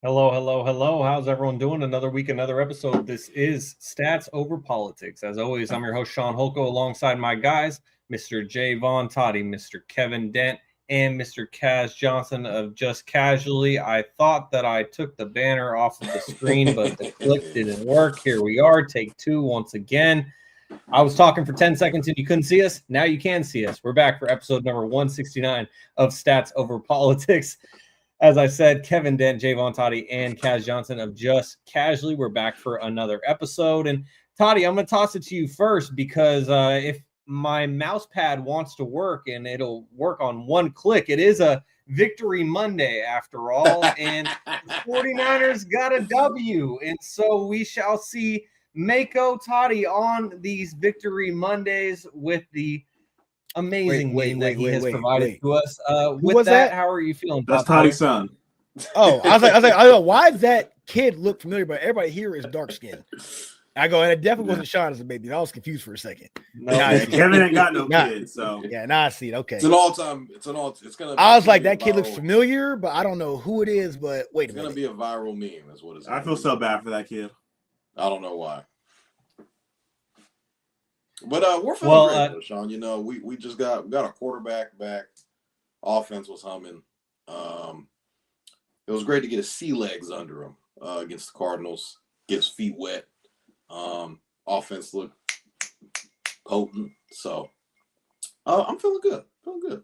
Hello, hello, hello. How's everyone doing? Another week, another episode. This is Stats Over Politics. As always, I'm your host, Shaun Holko, alongside my guys, Mr. Jaevon Toddy, Mr. Kevin Dent, and Mr. Kaz Johnson of Just Casually. I thought that I took the banner off of the screen, but the click didn't work. Here we are, take two once again. I was talking for 10 seconds and you couldn't see us. Now you can see us. We're back for episode number 169 of Stats Over Politics. As I said, Kevin Dent, Jaevon Toddy, and Kaz Johnson of Just Casually. We're back for another episode. And Toddy, I'm going to toss it to you first because if my mouse pad wants to work and it'll work on one click, it is a Victory Monday after all. And the 49ers got a W. And so we shall see Mako Toddy on these Victory Mondays with the amazing game that he has provided to us. With that, how are you feeling? That's Toddy's son. Oh, I was like, why does that kid look familiar? But everybody here is dark skinned. I go, and it definitely wasn't Shaun as a baby. I was confused for a second. No, Kevin ain't got no kids, so yeah. Now I see it. Okay, it's an all-time. It's gonna. I was like, that kid looks familiar, but I don't know who it is. But wait a minute, it's gonna be a viral meme. Is what it's. I feel so bad for that kid. I don't know why. But we're feeling great, though, Shaun. You know, we just got a quarterback back. Offense was humming. It was great to get his sea legs under him against the Cardinals. Get his feet wet. Offense looked potent. So I'm feeling good.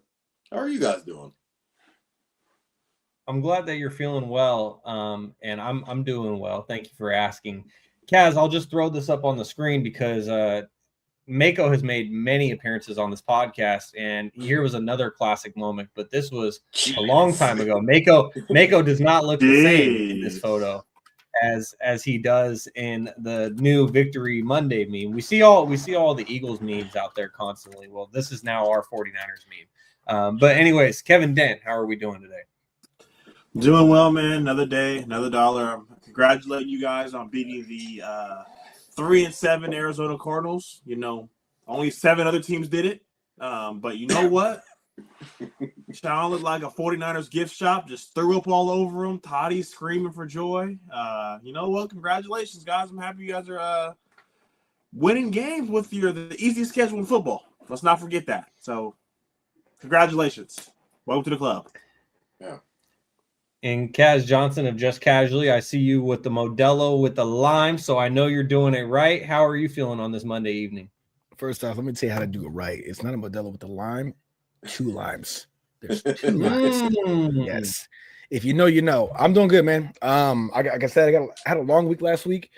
How are you guys doing? I'm glad that you're feeling well. And I'm doing well. Thank you for asking. Kaz, I'll just throw this up on the screen because Mako has made many appearances on this podcast, and here was another classic moment, but this was a long time ago. Mako does not look the same in this photo as he does in the new Victory Monday meme. We see all the Eagles memes out there constantly. Well, this is now our 49ers meme. But anyways, Kevin Dent, how are we doing today? Doing well, man. Another day, another dollar. Congratulating you guys on beating the 3-7 Arizona Cardinals. You know, only 7 other teams did it. But you know what? Shaun looked like a 49ers gift shop, just threw up all over him. Toddy screaming for joy. You know what? Congratulations, guys. I'm happy you guys are winning games with the easiest schedule in football. Let's not forget that. So, congratulations. Welcome to the club. Yeah. And Kaz Johnson of Just Casually, I see you with the Modelo with the lime, so I know you're doing it right. How are you feeling on this Monday evening? First off, let me tell you how to do it right. It's not a Modelo with the lime, 2 limes. There's 2 limes. Yes. If you know, you know. I'm doing good, man. Like I said, I had a long week last week,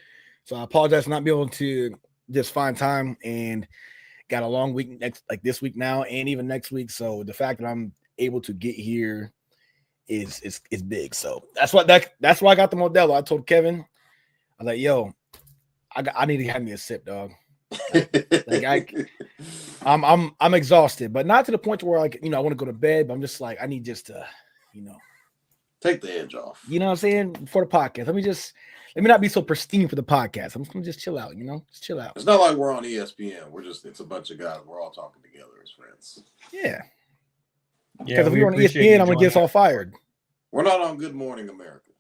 so I apologize for not being able to just find time, and got a long week this week now, and even next week. So the fact that I'm able to get here is big. So that's why I got the Modelo. I told Kevin, I was like, yo, I need to have me a sip, dog. I'm exhausted, but not to the point where I want to go to bed, but I'm just like, I need just to, take the edge off. You know what I'm saying? For the podcast. Let me not be so pristine for the podcast. I'm just gonna just chill out, just chill out. It's not like we're on ESPN. It's a bunch of guys. We're all talking together as friends. Yeah. Because if we were on ESPN, I'm going to get us all fired. We're not on Good Morning America.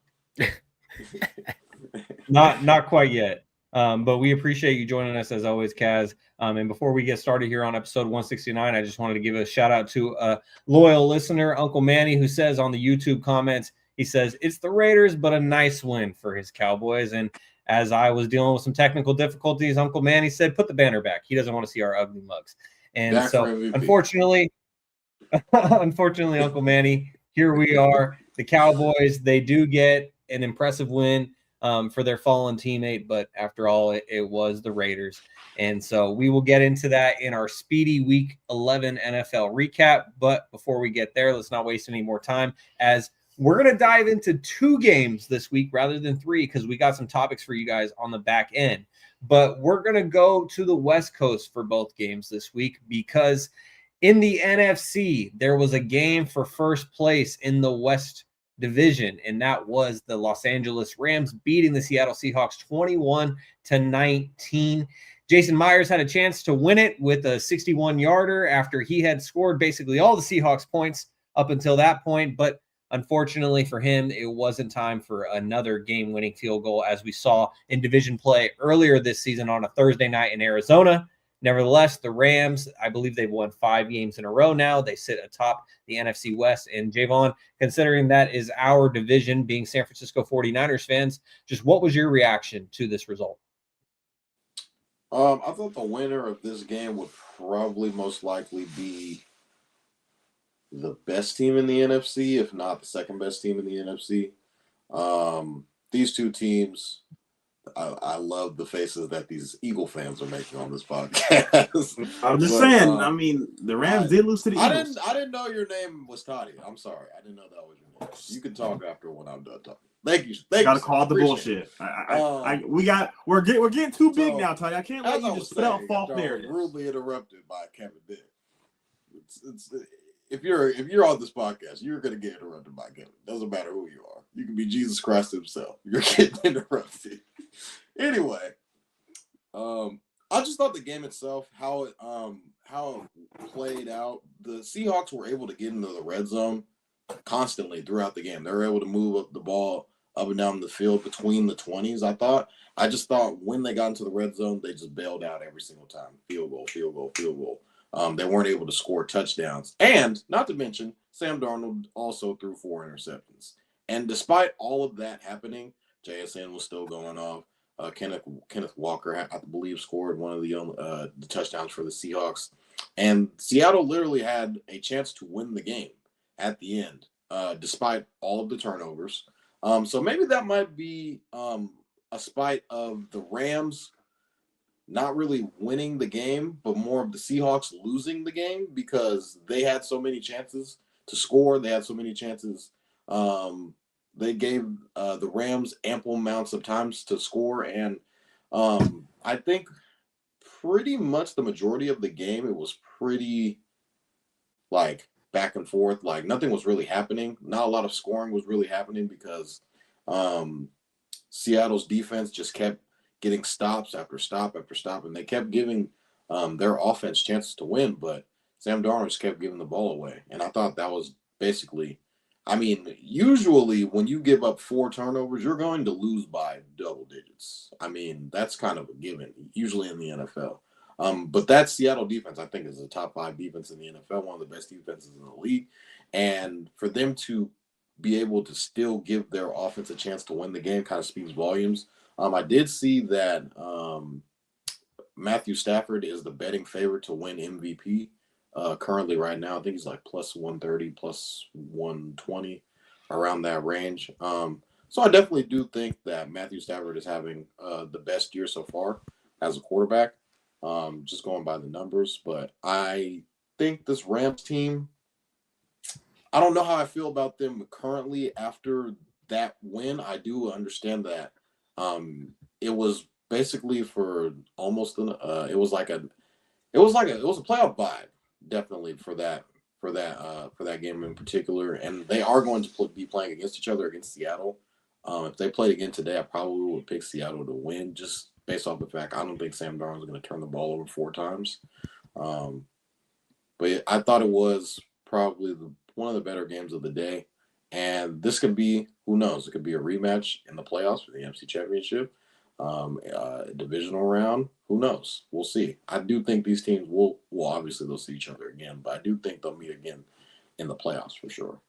Not quite yet. But we appreciate you joining us as always, Kaz. And before we get started here on episode 169, I just wanted to give a shout out to a loyal listener, Uncle Manny, who says on the YouTube comments, he says, it's the Raiders, but a nice win for his Cowboys. And as I was dealing with some technical difficulties, Uncle Manny said, put the banner back. He doesn't want to see our ugly mugs. And back so unfortunately, Uncle Manny, here we are. The Cowboys, they do get an impressive win for their fallen teammate, but after all, it was the Raiders. And so we will get into that in our speedy Week 11 NFL recap. But before we get there, let's not waste any more time, as we're going to dive into 2 games this week rather than 3, because we got some topics for you guys on the back end. But we're going to go to the West Coast for both games this week, because in the NFC, there was a game for first place in the West Division, and that was the Los Angeles Rams beating the Seattle Seahawks 21-19. Jason Myers had a chance to win it with a 61-yarder after he had scored basically all the Seahawks points up until that point, but Unfortunately for him, it wasn't time for another game-winning field goal, as we saw in division play earlier this season on a Thursday night in Arizona. Nevertheless, the Rams, I believe they've won 5 games in a row now. They sit atop the NFC West. And Jaevon, considering that is our division, being San Francisco 49ers fans, just what was your reaction to this result? I thought the winner of this game would probably most likely be the best team in the NFC, if not the second best team in the NFC. These two teams, I love the faces that these Eagle fans are making on this podcast. I'm just saying. I mean, the Rams did lose to the Eagles. I didn't know your name was Toddy. I'm sorry. I didn't know that was your name. You can talk after when I'm done talking. Thank you. Gotta call the bullshit. We're getting too big now, Toddy. I can't let you just put out false narratives. Rudely interrupted by Kevin Dick. If you're on this podcast, you're gonna get interrupted by Kevin. Doesn't matter who you are. You can be Jesus Christ himself. You're getting interrupted. Anyway, I just thought the game itself, how it played out. The Seahawks were able to get into the red zone constantly throughout the game. They were able to move up the ball up and down the field between the 20s. I just thought when they got into the red zone, they just bailed out every single time. Field goal, field goal, field goal. They weren't able to score touchdowns. And not to mention, Sam Darnold also threw 4 interceptions. And despite all of that happening, JSN was still going off. Kenneth Walker, I believe, scored one of the touchdowns for the Seahawks. And Seattle literally had a chance to win the game at the end, despite all of the turnovers. So maybe that might be a spite of the Rams not really winning the game, but more of the Seahawks losing the game because they had so many chances to score. They had so many chances. They gave the Rams ample amounts of times to score. And I think pretty much the majority of the game, it was pretty like back and forth. Like nothing was really happening. Not a lot of scoring was really happening because Seattle's defense just kept getting stops after stop after stop, and they kept giving their offense chances to win, but Sam Darnold just kept giving the ball away. And I thought that was basically, I mean, usually when you give up 4 turnovers, you're going to lose by double digits. I mean, that's kind of a given, usually in the NFL. But that Seattle defense, I think, is a top 5 defense in the NFL, one of the best defenses in the league. And for them to be able to still give their offense a chance to win the game kind of speaks volumes. I did see that Matthew Stafford is the betting favorite to win MVP currently right now. I think he's like plus 130, plus 120, around that range. So I definitely do think that Matthew Stafford is having the best year so far as a quarterback, just going by the numbers. But I think this Rams team, I don't know how I feel about them currently after that win. I do understand that it was basically for almost it was a playoff vibe, definitely for that game in particular. And they are going to be playing against each other against Seattle. If they played again today, I probably would pick Seattle to win just based off the fact I don't think Sam Darnold is going to turn the ball over 4 times. But I thought it was probably one of the better games of the day. And this could be, who knows, it could be a rematch in the playoffs for the NFC Championship, divisional round. Who knows? We'll see. I do think these teams will obviously they'll see each other again, but I do think they'll meet again in the playoffs for sure.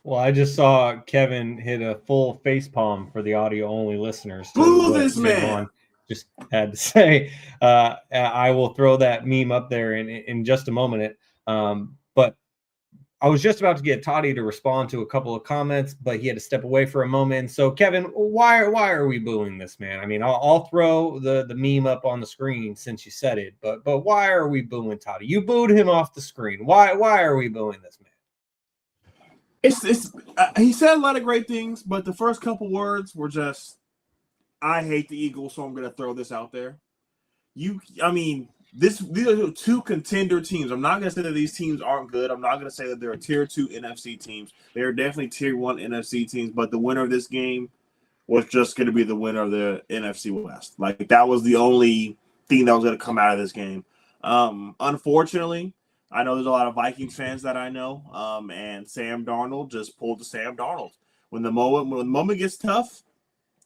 Well, I just saw Kevin hit a full facepalm for the audio-only listeners. Boo this man! Just had to say, I will throw that meme up there in just a moment. But I was just about to get Toddy to respond to a couple of comments, but he had to step away for a moment. So, Kevin, why are we booing this man? I mean, I'll throw the meme up on the screen since you said it, but why are we booing Toddy? You booed him off the screen. Why are we booing this man? He said a lot of great things, but the first couple words were just, I hate the Eagles, so I'm going to throw this out there. These are 2 contender teams. I'm not going to say that these teams aren't good. I'm not going to say that they're tier 2 NFC teams. They're definitely tier 1 NFC teams, but the winner of this game was just going to be the winner of the NFC West. Like, that was the only thing that was going to come out of this game. Unfortunately, I know there's a lot of Vikings fans that I know, and Sam Darnold just pulled the Sam Darnold. When the moment gets tough,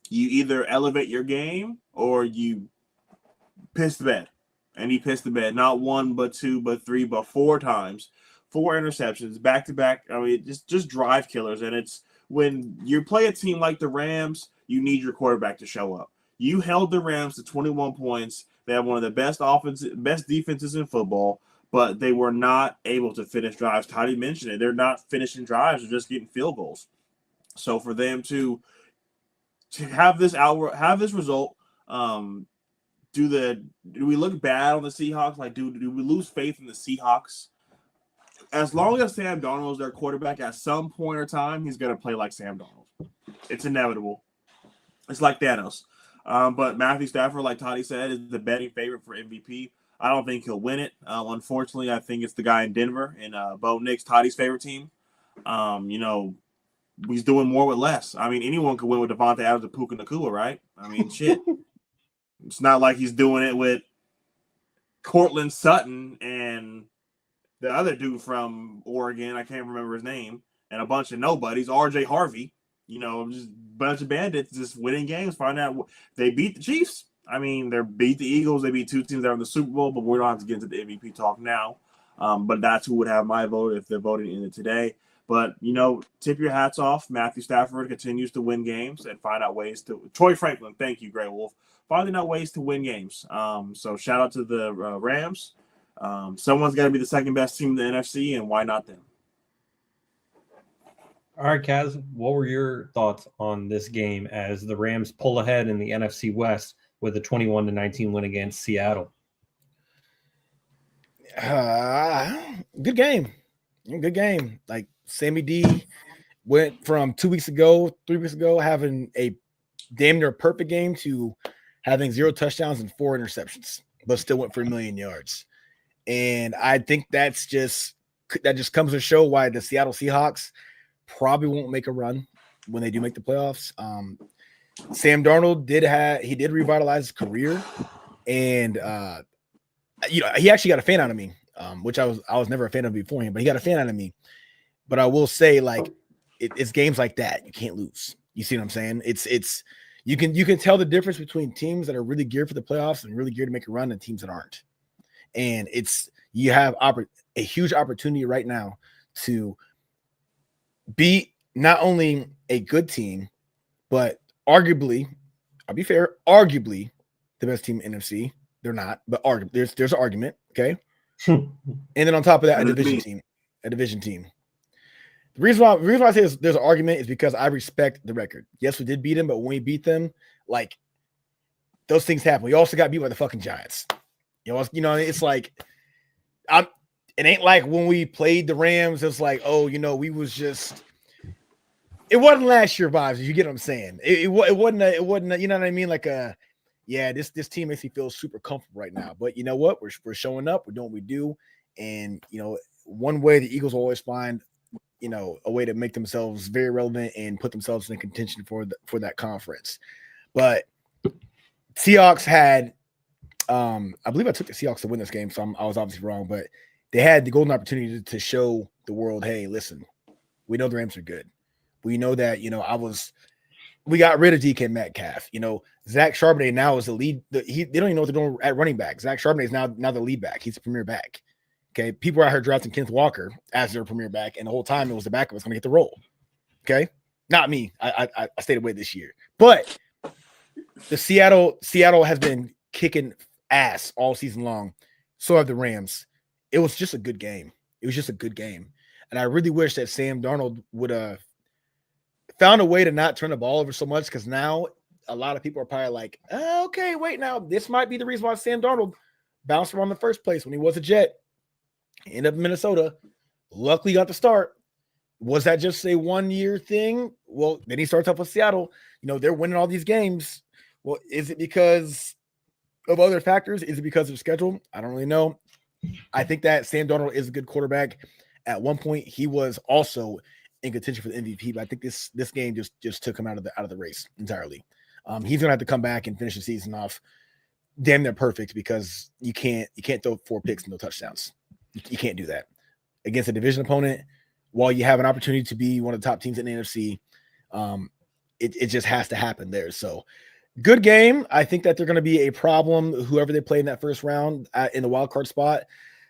you either elevate your game or you piss the bed. And he pissed the bed, not one, but two, but three, but four times. 4 interceptions, back-to-back. I mean, just drive killers. And it's when you play a team like the Rams, you need your quarterback to show up. You held the Rams to 21 points. They have one of the best defenses in football, but they were not able to finish drives. Toddy mentioned it. They're not finishing drives. They're just getting field goals. So for them to have this result, do we look bad on the Seahawks? Like, do we lose faith in the Seahawks? As long as Sam Darnold is their quarterback, at some point or time, he's going to play like Sam Darnold. It's inevitable. It's like Thanos. But Matthew Stafford, like Toddy said, is the betting favorite for MVP. I don't think he'll win it. Unfortunately, I think it's the guy in Denver and Bo Nix, Toddy's favorite team. He's doing more with less. I mean, anyone could win with Devontae Adams and Puka Nacua, right? I mean, shit. It's not like he's doing it with Cortland Sutton and the other dude from Oregon, I can't remember his name, and a bunch of nobodies, RJ Harvey, just a bunch of bandits just winning games, find out they beat the Chiefs. I mean, they beat the Eagles, they beat 2 teams that are in the Super Bowl, but we don't have to get into the MVP talk now. But that's who would have my vote if they're voting in it today. But, tip your hats off. Matthew Stafford continues to win games and find out ways to – Troy Franklin, thank you, Grey Wolf. Finding out ways to win games. So shout out to the Rams. Someone's got to be the second best team in the NFC, and why not them? All right, Kaz, what were your thoughts on this game as the Rams pull ahead in the NFC West with a 21-19 win against Seattle? Good game. Good game. Like, Sammy D went from 3 weeks ago, having a damn near perfect game to having 0 touchdowns and 4 interceptions, but still went for 1 million yards. And I think that just comes to show why the Seattle Seahawks probably won't make a run when they do make the playoffs. Sam Darnold did revitalize his career, and he actually got a fan out of me, which I was never a fan of before him, but he got a fan out of me. But I will say, like, it's games like that you can't lose. You see what I'm saying? It's you can tell the difference between teams that are really geared for the playoffs and really geared to make a run and teams that aren't. And you have a huge opportunity right now to beat not only a good team, but arguably, I'll be fair, arguably the best team in NFC. They're not, but there's an argument, okay? And then on top of that, a division team. The reason why I say there's an argument is because I respect the record. Yes, we did beat them, but when we beat them, like, those things happen. We also got beat by the fucking Giants. It's like it ain't like when we played the Rams, it's like, we was just – it wasn't last year vibes, you get what I'm saying. It wasn't you know what I mean? Like, this team makes me feel super comfortable right now. But you know what? We're showing up. We're doing what we do. And, one way the Eagles will always find – a way to make themselves very relevant and put themselves in contention for that conference. But Seahawks had, I believe I took the Seahawks to win this game, so I was obviously wrong, but they had the golden opportunity to show the world, hey, listen, we know the Rams are good. We know that, we got rid of DK Metcalf. Zach Charbonnet now is the lead. They don't even know what they're doing at running back. Zach Charbonnet is now the lead back. He's the premier back. Okay, people are out here drafting Kenneth Walker as their premier back, and the whole time it was the backup was going to get the role. Okay, not me. I stayed away this year, but the Seattle has been kicking ass all season long. So have the Rams. It was just a good game. And I really wish that Sam Darnold would have found a way to not turn the ball over so much, because now a lot of people are probably like, okay, wait, now this might be the reason why Sam Darnold bounced around in the first place when he was a Jet. Ended up in Minnesota. Luckily got the start. Was that just a 1-year thing? Well, then he starts off with Seattle. They're winning all these games. Well, is it because of other factors? Is it because of schedule? I don't really know. I think that Sam Darnold is a good quarterback. At one point, he was also in contention for the MVP, but I think this game just took him out of the race entirely. He's gonna have to come back and finish the season off damn near perfect, because you can't throw 4 picks and no touchdowns. You can't do that against a division opponent. While you have an opportunity to be one of the top teams in the NFC, it just has to happen there. So good game. I think that they're going to be a problem, whoever they play in that first round in the wild card spot.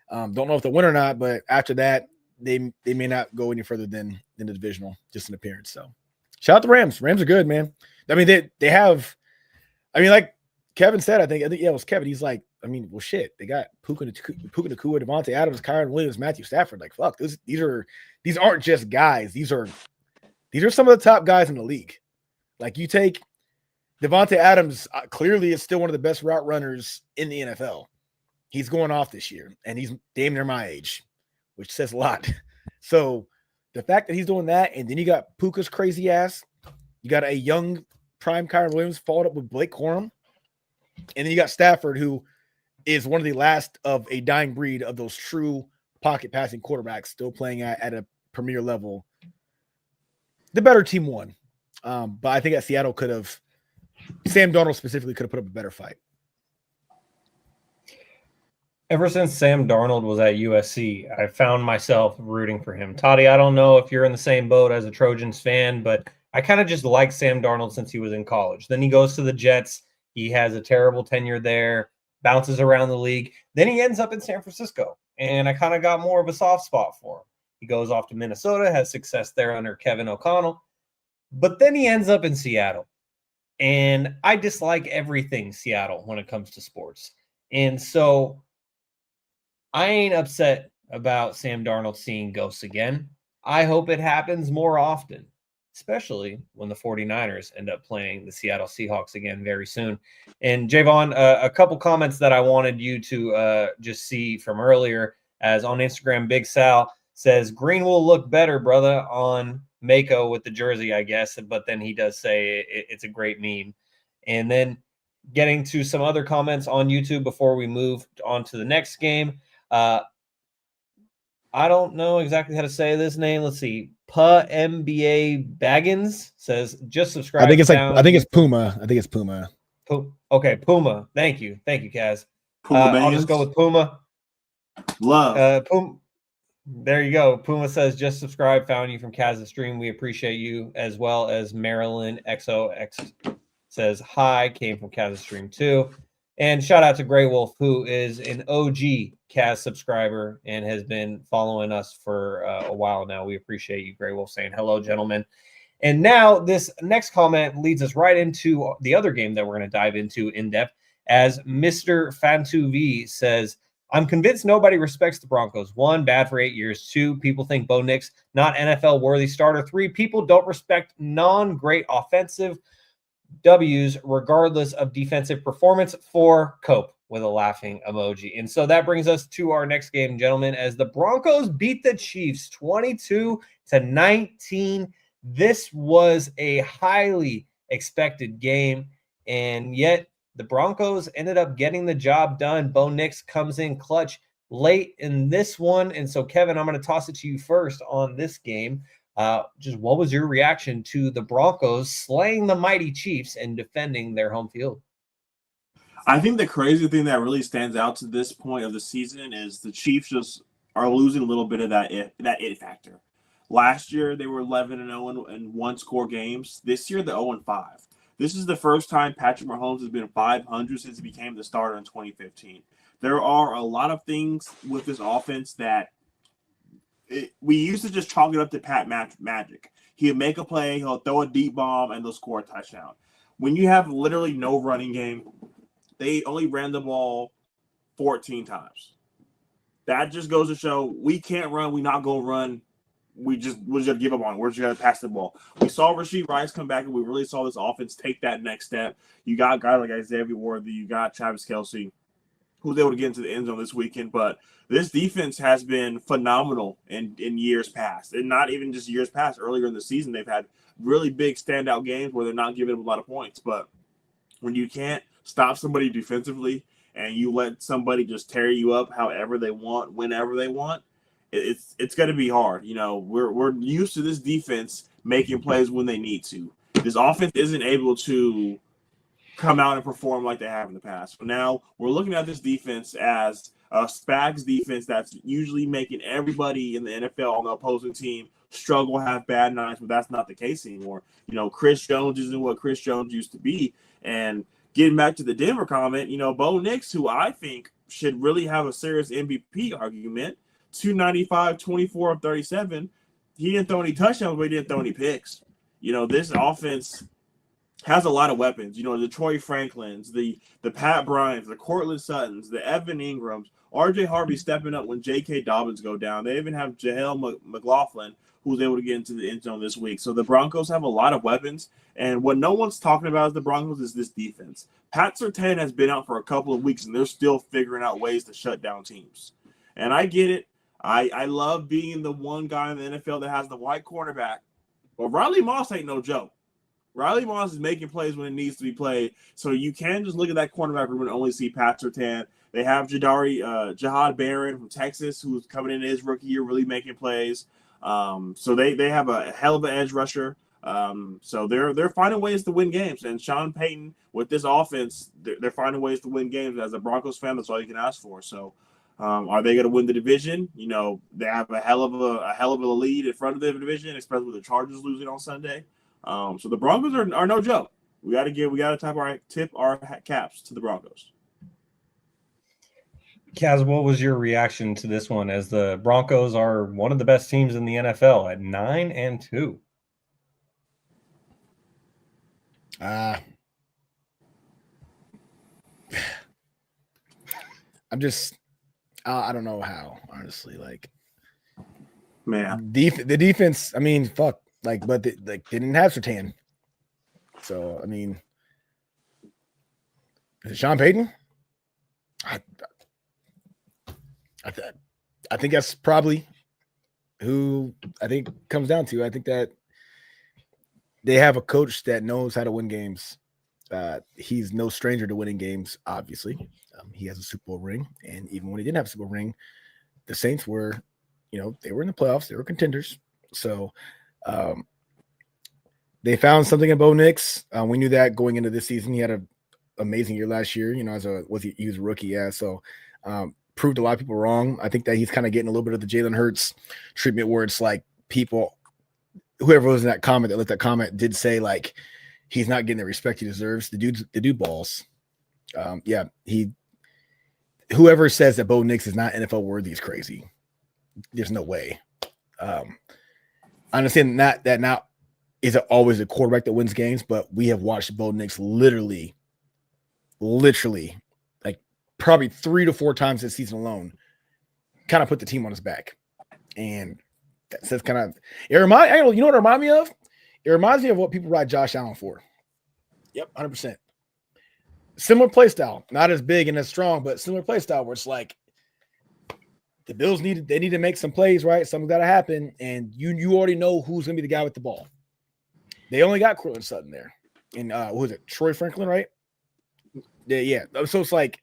Don't know if they'll win or not, but after that, they may not go any further than the divisional, just an appearance. So shout out the Rams. Rams are good, man. I mean, they have, I mean, like Kevin said, I think yeah, it was Kevin. He's like, I mean, well, shit, they got Puka Nacua, Devontae Adams, Kyron Williams, Matthew Stafford. Like, fuck, these aren't just guys. These are some of the top guys in the league. Like, you take Devontae Adams, clearly is still one of the best route runners in the NFL. He's going off this year, and he's damn near my age, which says a lot. So the fact that he's doing that, and then you got Puka's crazy ass, you got a young prime Kyron Williams followed up with Blake Corum, and then you got Stafford, who is one of the last of a dying breed of those true pocket passing quarterbacks still playing at a premier level. The better team won. But I think that Seattle Sam Darnold specifically could have put up a better fight. Ever since Sam Darnold was at USC, I found myself rooting for him. Toddy, I don't know if you're in the same boat as a Trojans fan, but I kind of just like Sam Darnold since he was in college. Then he goes to the Jets. He has a terrible tenure there, bounces around the league. Then he ends up in San Francisco, and I kind of got more of a soft spot for him. He goes off to Minnesota, has success there under Kevin O'Connell, but then he ends up in Seattle. And I dislike everything Seattle when it comes to sports. And so I ain't upset about Sam Darnold seeing ghosts again. I hope it happens more often, especially when the 49ers end up playing the Seattle Seahawks again very soon. And Jaevon, a couple comments that I wanted you to just see from earlier, as on Instagram, Big Sal says, green will look better, brother, on Mako with the jersey, I guess. But then he does say it's a great meme. And then getting to some other comments on YouTube before we move on to the next game. I don't know exactly how to say this name. Let's see. MBA Baggins says, just subscribe. I think it's Puma. Okay, Puma. Thank you, Kaz. Puma I'll just go with Puma. Love. Puma. There you go. Puma says, just subscribe. Found you from Kaz's stream. We appreciate you, as well as Marilyn XOX says, hi, came from Kaz's stream too. And shout out to Grey Wolf, who is an OG Kaz subscriber and has been following us for a while now. We appreciate you, Grey Wolf, saying hello, gentlemen. And now this next comment leads us right into the other game that we're going to dive into in depth, as Mr. Fantu says, I'm convinced nobody respects the Broncos. 1, bad for 8 years. 2, people think Bo Nix not NFL-worthy starter. 3, people don't respect non-great offensive W's regardless of defensive performance. 4, cope with a laughing emoji. And so that brings us to our next game, gentlemen, as the Broncos beat the Chiefs 22-19. This was a highly expected game, and yet the Broncos ended up getting the job done. Bo Nix comes in clutch late in this one. And so, Kevin, I'm going to toss it to you first on this game. Just what was your reaction to the Broncos slaying the mighty Chiefs and defending their home field? I think the crazy thing that really stands out to this point of the season is the Chiefs just are losing a little bit of that it factor. Last year, they were 11-0 in one-score games. This year, they're 0-5. This is the first time Patrick Mahomes has been 500 since he became the starter in 2015. There are a lot of things with this offense that we used to just chalk it up to Pat magic. He'll make a play, he'll throw a deep bomb, and they'll score a touchdown. When you have literally no running game, they only ran the ball 14 times. That just goes to show we can't run. We're not going to run. We're just going to give up on it. We're just going to pass the ball. We saw Rashee Rice come back, and we really saw this offense take that next step. You got guys like Xavier Worthy. You got Travis Kelce, who was able to get into the end zone this weekend. But this defense has been phenomenal in years past. And not even just years past. Earlier in the season, they've had really big standout games where they're not giving up a lot of points. But when you can't stop somebody defensively and you let somebody just tear you up however they want, whenever they want, it's going to be hard. You know, we're used to this defense making plays when they need to. This offense isn't able to come out and perform like they have in the past. But now we're looking at this defense as Spags defense that's usually making everybody in the NFL on the opposing team struggle, have bad nights, but that's not the case anymore. Chris Jones isn't what Chris Jones used to be. And getting back to the Denver comment, Bo Nix, who I think should really have a serious MVP argument, 295, 24 of 37. He didn't throw any touchdowns, but he didn't throw any picks. This offense has a lot of weapons. The Troy Franklins, the Pat Bryants, the Cortland Suttons, the Evan Ingrams, R.J. Harvey stepping up when J.K. Dobbins go down. They even have Jael McLaughlin, who was able to get into the end zone this week. So the Broncos have a lot of weapons. And what no one's talking about is the Broncos is this defense. Pat Surtain has been out for a couple of weeks, and they're still figuring out ways to shut down teams. And I get it. I love being the one guy in the NFL that has the white cornerback. But Riley Moss ain't no joke. Riley Moss is making plays when it needs to be played. So you can just look at that cornerback room and only see Pat Surtain. They have Jahad Barron from Texas, who's coming in his rookie year, really making plays. So they have a hell of an edge rusher. So they're finding ways to win games. And Sean Payton, with this offense, they're finding ways to win games. As a Broncos fan, that's all you can ask for. So are they going to win the division? They have a hell of a lead in front of the division, especially with the Chargers losing on Sunday. So the Broncos are no joke. We got to tip our caps to the Broncos. Kaz, what was your reaction to this one, as the Broncos are one of the best teams in the NFL at 9-2? I'm just I don't know how, honestly. Like, man, the defense. I mean, fuck. But they didn't have Surtain. So I mean, is it Sean Payton? I think that's probably who I think comes down to. I think that they have a coach that knows how to win games. He's no stranger to winning games, obviously. He has a Super Bowl ring, and even when he didn't have a Super Bowl ring, the Saints were, they were in the playoffs. They were contenders. So they found something in Bo Nix. We knew that going into this season. He had an amazing year last year, he was a rookie. Yeah. So proved a lot of people wrong. I think that he's kind of getting a little bit of the Jalen Hurts treatment, where it's like whoever was in that comment that let that comment did say, like, he's not getting the respect he deserves. The dude balls. Whoever says that Bo Nix is not NFL worthy is crazy. There's no way. I understand that now isn't always a quarterback that wins games, but we have watched Bo Nix literally, like probably 3 to 4 times this season alone, kind of put the team on his back. And that's kind of you know what it reminds me of? It reminds me of what people ride Josh Allen for. Yep, 100%. Similar play style, not as big and as strong, but similar play style, where it's like the Bills need to make some plays, right? Something's got to happen, and you already know who's going to be the guy with the ball. They only got Cortland Sutton there, and what was it, Troy Franklin, right? Yeah. So it's like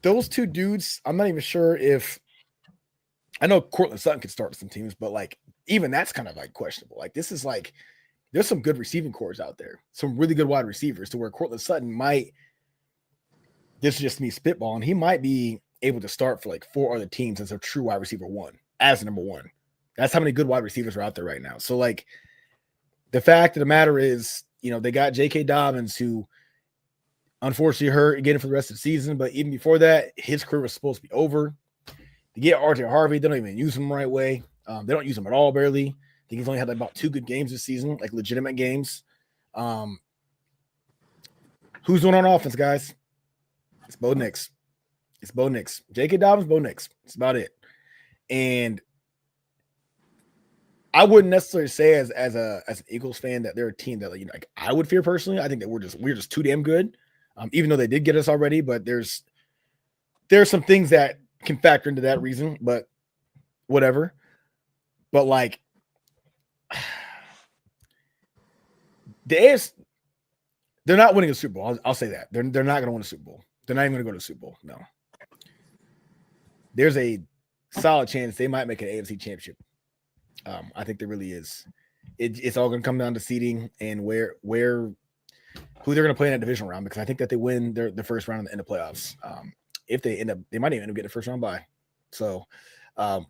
those two dudes. I'm not even sure if I know Cortland Sutton could start some teams, but like even that's kind of like questionable. Like this is like there's some good receiving cores out there, some really good wide receivers, to where Cortland Sutton might. This is just me spitballing. He might be able to start for like 4 other teams as a true wide receiver one, as number one. That's how many good wide receivers are out there right now. So like the fact of the matter is, they got J.K. Dobbins, who unfortunately hurt again for the rest of the season. But even before that, his career was supposed to be over. To get R.J. Harvey, they don't even use him the right way. They don't use him at all, barely. I think he's only had like about 2 good games this season, like legitimate games. Who's doing on offense, guys? It's Bo Nix. J.K. Dobbins, Bo Nix. That's about it. And I wouldn't necessarily say as an Eagles fan that they're a team that like I would fear personally. I think that we're just too damn good. Even though they did get us already, but there's some things that can factor into that reason, but whatever. But like the AFC, they're not winning a Super Bowl. I'll say that. They're not going to win a Super Bowl. They're not even going to go to the Super Bowl. No. There's a solid chance they might make an AFC championship. I think there really is. It's all going to come down to seeding and who they're going to play in that divisional round, because I think that they win the first round in the playoffs. if they might even end up getting a first round bye. So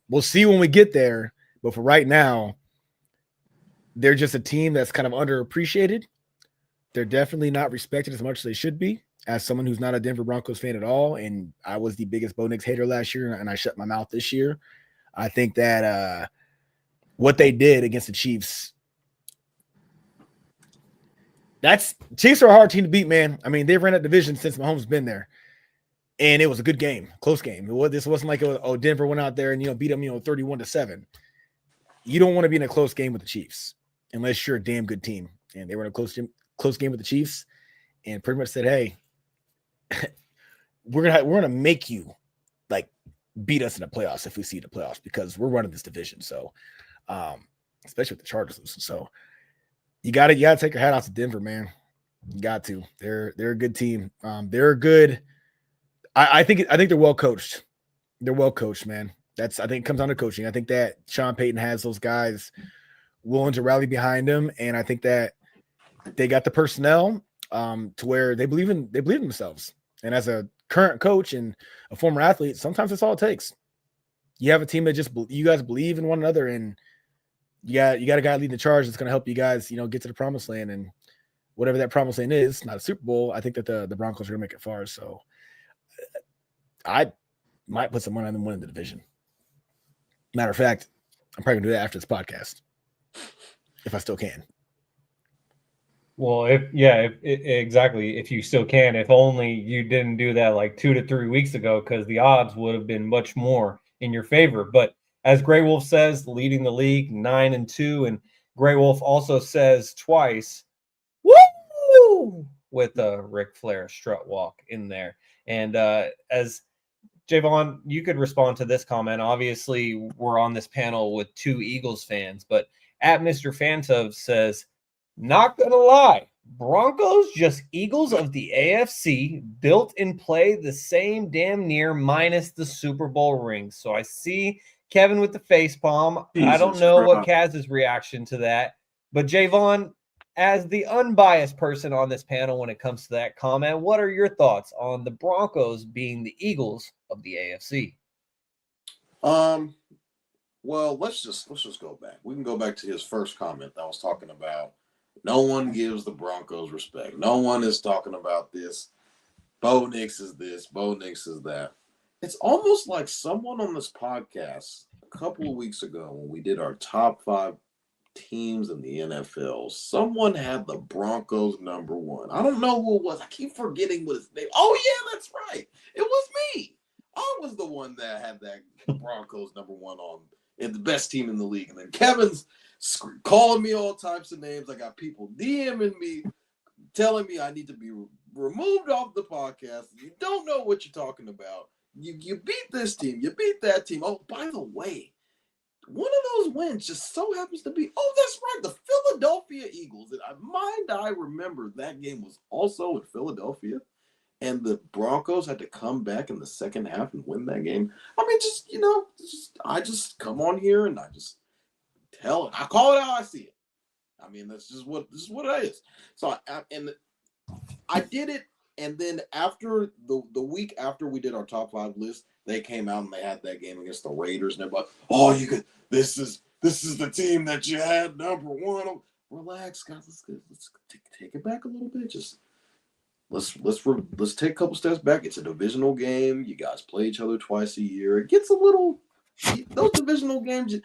we'll see when we get there. But for right now, they're just a team that's kind of underappreciated. They're definitely not respected as much as they should be. As someone who's not a Denver Broncos fan at all, and I was the biggest Bo Nix hater last year, and I shut my mouth this year. I think that what they did against the Chiefs, Chiefs are a hard team to beat, man. I mean, they've ran that division since Mahomes has been there, and it was a good game, close game. This wasn't like Denver went out there and beat them 31-7. You don't want to be in a close game with the Chiefs unless you're a damn good team, and they were in a close game with the Chiefs, and pretty much said, "Hey, we're gonna make you like beat us in the playoffs if we see the playoffs because we're running this division." So, especially with the Chargers losing, so you gotta take your hat off to Denver, man. You got to. They're a good team. They're good. I think they're well coached. They're well coached, man. I think it comes down to coaching. I think that Sean Payton has those guys willing to rally behind him, and I think that they got the personnel to where they believe in themselves. And as a current coach and a former athlete, sometimes that's all it takes. You have a team that you guys believe in one another, and you got a guy leading the charge that's going to help you guys, get to the promised land, and whatever that promised land is, not a Super Bowl. I think that the Broncos are going to make it far. So I might put some money on them winning the division. Matter of fact, I'm probably going to do that after this podcast, if I still can. Well, exactly. If you still can, if only you didn't do that like 2 to 3 weeks ago, because the odds would have been much more in your favor. But as Grey Wolf says, leading the league 9-2, and Grey Wolf also says twice, "Woo!" with a Ric Flair strut walk in there. And as Jaevon, you could respond to this comment. Obviously, we're on this panel with 2 Eagles fans, but at Mr. Fantov says, "Not gonna lie, Broncos just Eagles of the AFC, built and play the same damn near minus the Super Bowl rings." So I see Kevin with the face palm. I don't know what Kaz's reaction to that, but Jaevon, as the unbiased person on this panel when it comes to that comment, what are your thoughts on the Broncos being the Eagles of the AFC? Well, let's just go back. We can go back to his first comment that was talking about no one gives the Broncos respect. No one is talking about this. Bo Nix is this. Bo Nix is that. It's almost like someone on this podcast a couple of weeks ago when we did our top 5 teams in the NFL, someone had the Broncos number 1. I don't know who it was. I keep forgetting what his name. Oh, yeah, that's right. It was me. I was the one that had that Broncos number 1 on and the best team in the league. And then Kevin's calling me all types of names. I got people DMing me, telling me I need to be removed off the podcast. You don't know what you're talking about. You beat this team. You beat that team. Oh, by the way, one of those wins just so happens to be, oh, that's right, the Philadelphia Eagles. And I remember that game was also in Philadelphia, and the Broncos had to come back in the second half and win that game. I mean, I just come on here and I just tell it. I call it how I see it. I mean, this is what it is. So I did it, and then after the week after we did our top 5 list, they came out and they had that game against the Raiders, and everybody, oh, you could. This is the team that you had number 1. Relax, guys. Let's take it back a little bit. Just let's take a couple steps back. It's a divisional game. You guys play each other twice a year. It gets a little. Those divisional games.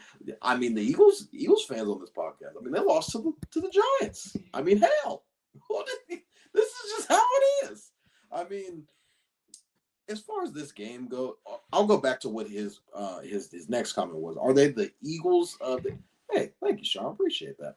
I mean, the Eagles fans on this podcast. I mean, they lost to the Giants. I mean, hell, this is just how it is. I mean, as far as this game goes, I'll go back to what his next comment was. Are they the Eagles of the? Hey, thank you, Shaun. Appreciate that.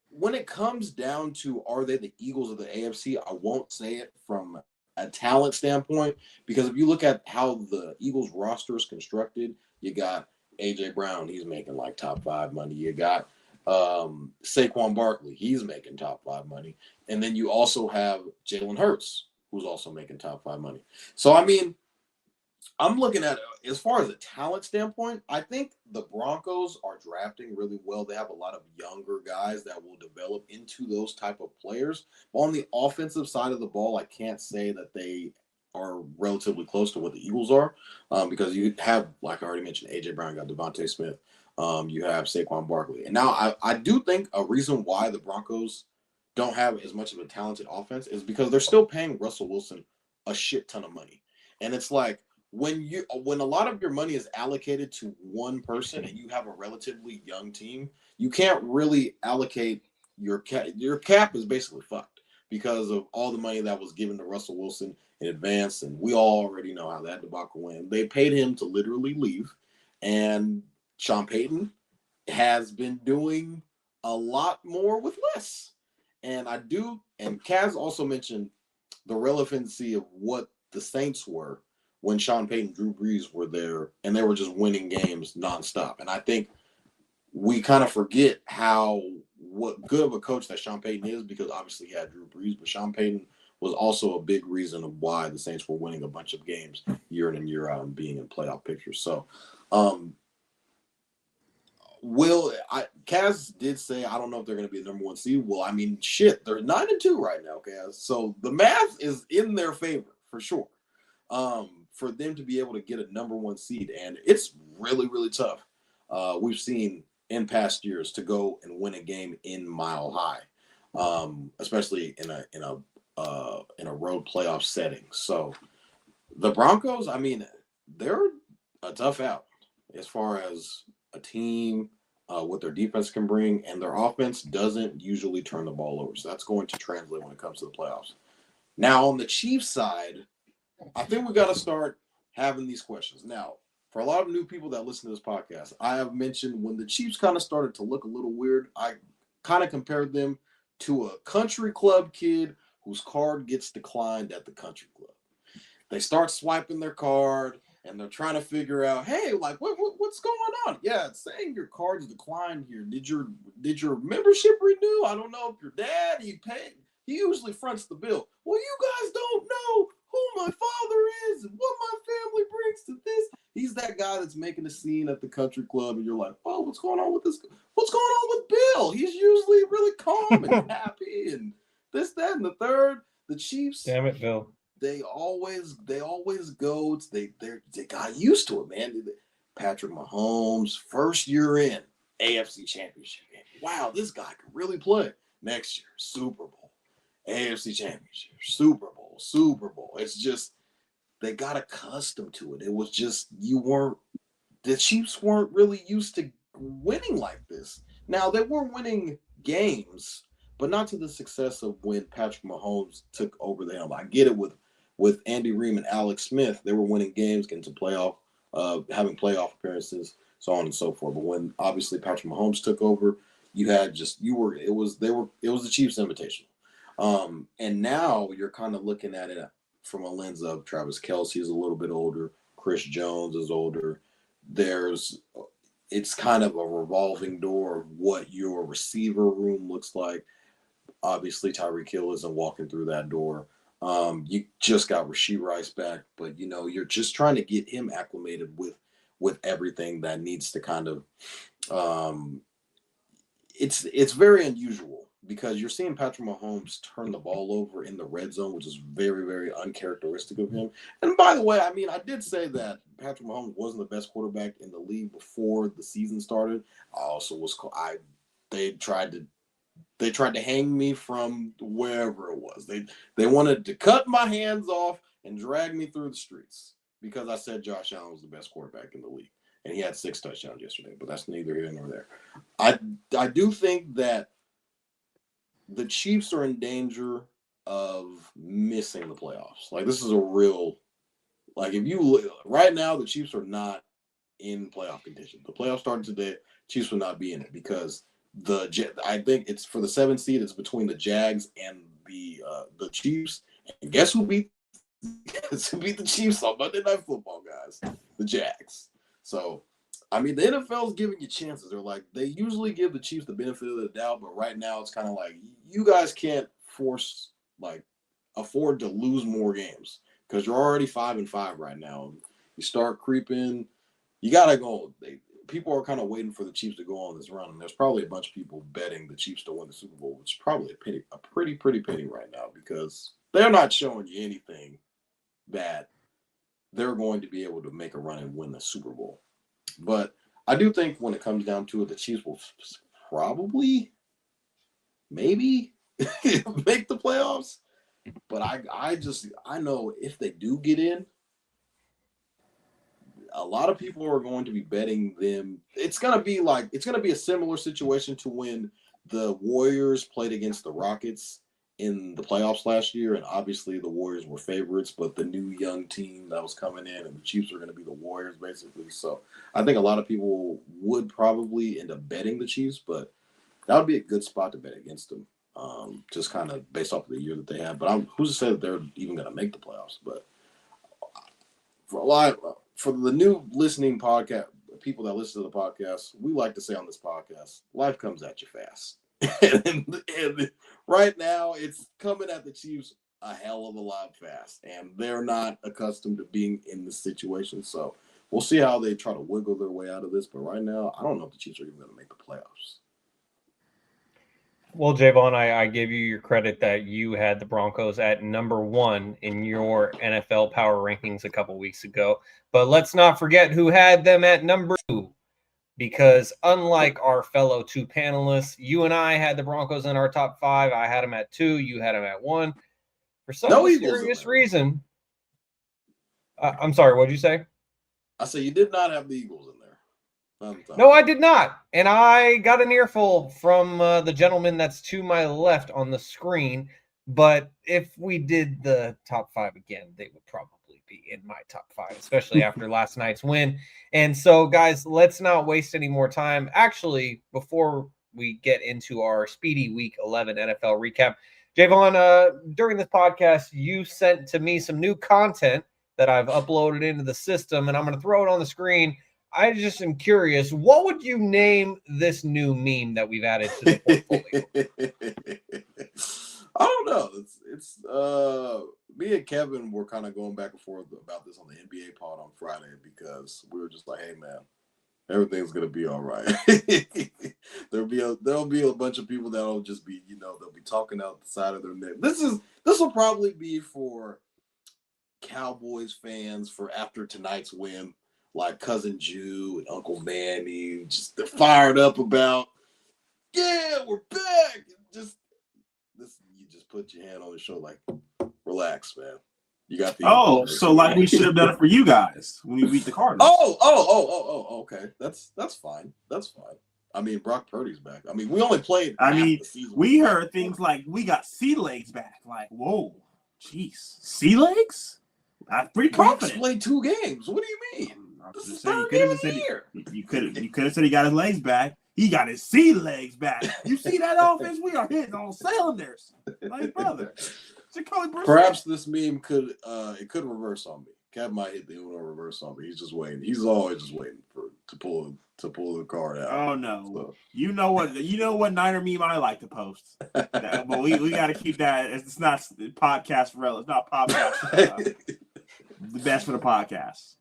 When it comes down to are they the Eagles of the AFC, I won't say it from a talent standpoint, because if you look at how the Eagles roster is constructed, you got AJ Brown, he's making like top 5 money. You got Saquon Barkley, he's making top 5 money, and then you also have Jalen Hurts, who's also making top 5 money. So I mean, I'm looking at as far as a talent standpoint, I think the Broncos are drafting really well. They have a lot of younger guys that will develop into those type of players. But on the offensive side of the ball, I can't say that they are relatively close to what the Eagles are, because you have, like I already mentioned, A.J. Brown, got Devontae Smith. You have Saquon Barkley. And now I do think a reason why the Broncos don't have as much of a talented offense is because they're still paying Russell Wilson a shit ton of money. And it's like when a lot of your money is allocated to one person and you have a relatively young team, you can't really allocate your cap is basically fucked because of all the money that was given to Russell Wilson in advance. And we all already know how that debacle went. They paid him to literally leave. And Sean Payton has been doing a lot more with less. And Kaz also mentioned the relevancy of what the Saints were when Sean Payton, Drew Brees were there, and they were just winning games nonstop. And I think we kind of forget what good of a coach that Sean Payton is, because obviously he had Drew Brees, but Sean Payton was also a big reason of why the Saints were winning a bunch of games year in and year out and being in playoff pictures. So, Kaz did say, I don't know if they're going to be the number one seed. Well, I mean, shit, they're 9-2 right now, Kaz. So the math is in their favor for sure. For them to be able to get a number one seed, and it's really, really tough. We've seen in past years to go and win a game in Mile High, especially in a road playoff setting. So the Broncos, I mean, they're a tough out as far as a team, what their defense can bring, and their offense doesn't usually turn the ball over. So that's going to translate when it comes to the playoffs. Now, on the Chiefs side, I think we got to start having these questions. Now, for a lot of new people that listen to this podcast, I have mentioned when the Chiefs kind of started to look a little weird, I kind of compared them to a country club kid whose card gets declined at the country club. They start swiping their card, and they're trying to figure out, hey, like, what's going on? Yeah, it's saying your card's declined here. Did your membership renew? I don't know if your dad, he usually fronts the bill. Well, you guys don't know who my father is and what my family brings to this. He's that guy that's making a scene at the country club, and you're like, oh, what's going on with this? What's going on with Bill? He's usually really calm and happy and this, that, and the third. The Chiefs. Damn it, Bill. They always go. They got used to it, man. Patrick Mahomes, first year in AFC Championship game. Wow, this guy can really play. Next year, Super Bowl, AFC Championship, Super Bowl. It's just they got accustomed to it. It was just the Chiefs weren't really used to winning like this. Now they were winning games, but not to the success of when Patrick Mahomes took over the helm. I get it with Andy Reid and Alex Smith. They were winning games, getting to playoff, having playoff appearances, so on and so forth. But when obviously Patrick Mahomes took over, it was the Chiefs' invitation. And now you're kind of looking at it from a lens of Travis Kelce is a little bit older, Chris Jones is older. It's kind of a revolving door of what your receiver room looks like. Obviously, Tyreek Hill isn't walking through that door. You just got Rashee Rice back, but you're just trying to get him acclimated with everything that needs to kind of. It's very unusual because you're seeing Patrick Mahomes turn the ball over in the red zone, which is very, very uncharacteristic of him. And by the way, I mean, I did say that Patrick Mahomes wasn't the best quarterback in the league before the season started. I also was they tried to hang me from wherever it was. They wanted to cut my hands off and drag me through the streets because I said Josh Allen was the best quarterback in the league. And he had 6 touchdowns yesterday, but that's neither here nor there. I do think that the Chiefs are in danger of missing the playoffs. Like, this is a real – like, if you look – right now, the Chiefs are not in playoff contention. The playoffs started today. Chiefs will not be in it because I think it's for the 7th seed. It's between the Jags and the Chiefs. And guess who beat the Chiefs on Monday Night Football, guys? The Jags. So, I mean, the NFL is giving you chances. They usually give the Chiefs the benefit of the doubt, but right now it's kind of like you guys can't afford to lose more games because you're already 5-5 right now. You start creeping, you gotta go. People are kind of waiting for the Chiefs to go on this run, and there's probably a bunch of people betting the Chiefs to win the Super Bowl, which is probably a pretty penny right now because they're not showing you anything that they're going to be able to make a run and win the Super Bowl. But I do think when it comes down to it, the Chiefs will probably, maybe make the playoffs. But I know if they do get in, a lot of people are going to be betting them. It's going to be a similar situation to when the Warriors played against the Rockets in the playoffs last year, and obviously the Warriors were favorites, but the new young team that was coming in, and the Chiefs were going to be the Warriors basically. So I think a lot of people would probably end up betting the Chiefs, but that would be a good spot to bet against them, just kind of based off of the year that they have. But who's to say that they're even going to make the playoffs? But for the new listening podcast, people that listen to the podcast, we like to say on this podcast, life comes at you fast. and right now, it's coming at the Chiefs a hell of a lot fast, and they're not accustomed to being in this situation. So we'll see how they try to wiggle their way out of this. But right now, I don't know if the Chiefs are even going to make the playoffs. Well, Jaevon, I give you your credit that you had the Broncos at number 1 in your NFL power rankings a couple weeks ago. But let's not forget who had them at number 2. Because unlike our fellow 2 panelists, you and I had the Broncos in our top 5. I had them at 2. You had them at 1. For some mysterious reason. I'm sorry, what did you say? I said you did not have the Eagles in there. No, I did not. And I got an earful from the gentleman that's to my left on the screen. But if we did the top 5 again, they would probably be in my top 5, especially after last night's win. And so, guys, let's not waste any more time. Actually, before we get into our speedy Week 11 NFL recap, Jaevon, during this podcast, you sent to me some new content that I've uploaded into the system, and I'm going to throw it on the screen. I just am curious, what would you name this new meme that we've added to the portfolio? I don't know. It's me and Kevin were kind of going back and forth about this on the NBA pod on Friday because we were just like, hey man, everything's gonna be all right. There'll be a bunch of people that'll just be, they'll be talking out the side of their neck. This will probably be for Cowboys fans for after tonight's win, like Cousin Jew and Uncle Manny, just they're fired up about, yeah, we're back. You just put your hand on the shoulder, like, relax, man. You got the so like we should have done it for you guys when we beat the Cardinals. Okay. That's fine. That's fine. I mean, Brock Purdy's back. I mean, we only played. The season. We heard things like we got sea legs back. Like, whoa, jeez, sea legs? I'm pretty confident. Played 2 games. What do you mean? This is third game of the year. You could have said he got his legs back. He got his sea legs back. You see that offense? We are hitting on cylinders. Like, brother. Perhaps this meme could reverse on me. Kev might hit the Uno reverse on me. He's just waiting. He's always just waiting to pull the card out. Oh no. So. You know what Niner meme I like to post. But we gotta keep that. It's not podcast relevant. It's not podcast the best for the podcast.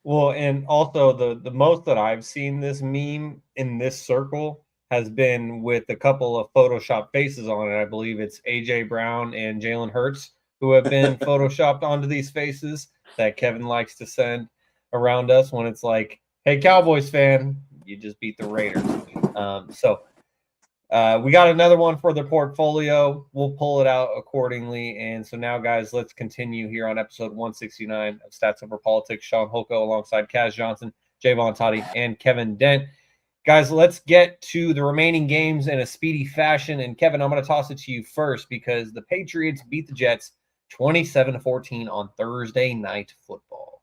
Well, and also the most that I've seen this meme in this circle has been with a couple of Photoshop faces on it. I believe it's A.J. Brown and Jalen Hurts who have been Photoshopped onto these faces that Kevin likes to send around us when it's like, hey, Cowboys fan, you just beat the Raiders. We got another one for the portfolio. We'll pull it out accordingly. And so now, guys, let's continue here on episode 169 of Stats Over Politics. Shaun Holko alongside Kaz Johnson, Jaevon Toddy, and Kevin Dent. Guys, let's get to the remaining games in a speedy fashion. And Kevin, I'm going to toss it to you first because the Patriots beat the Jets 27-14 on Thursday Night Football.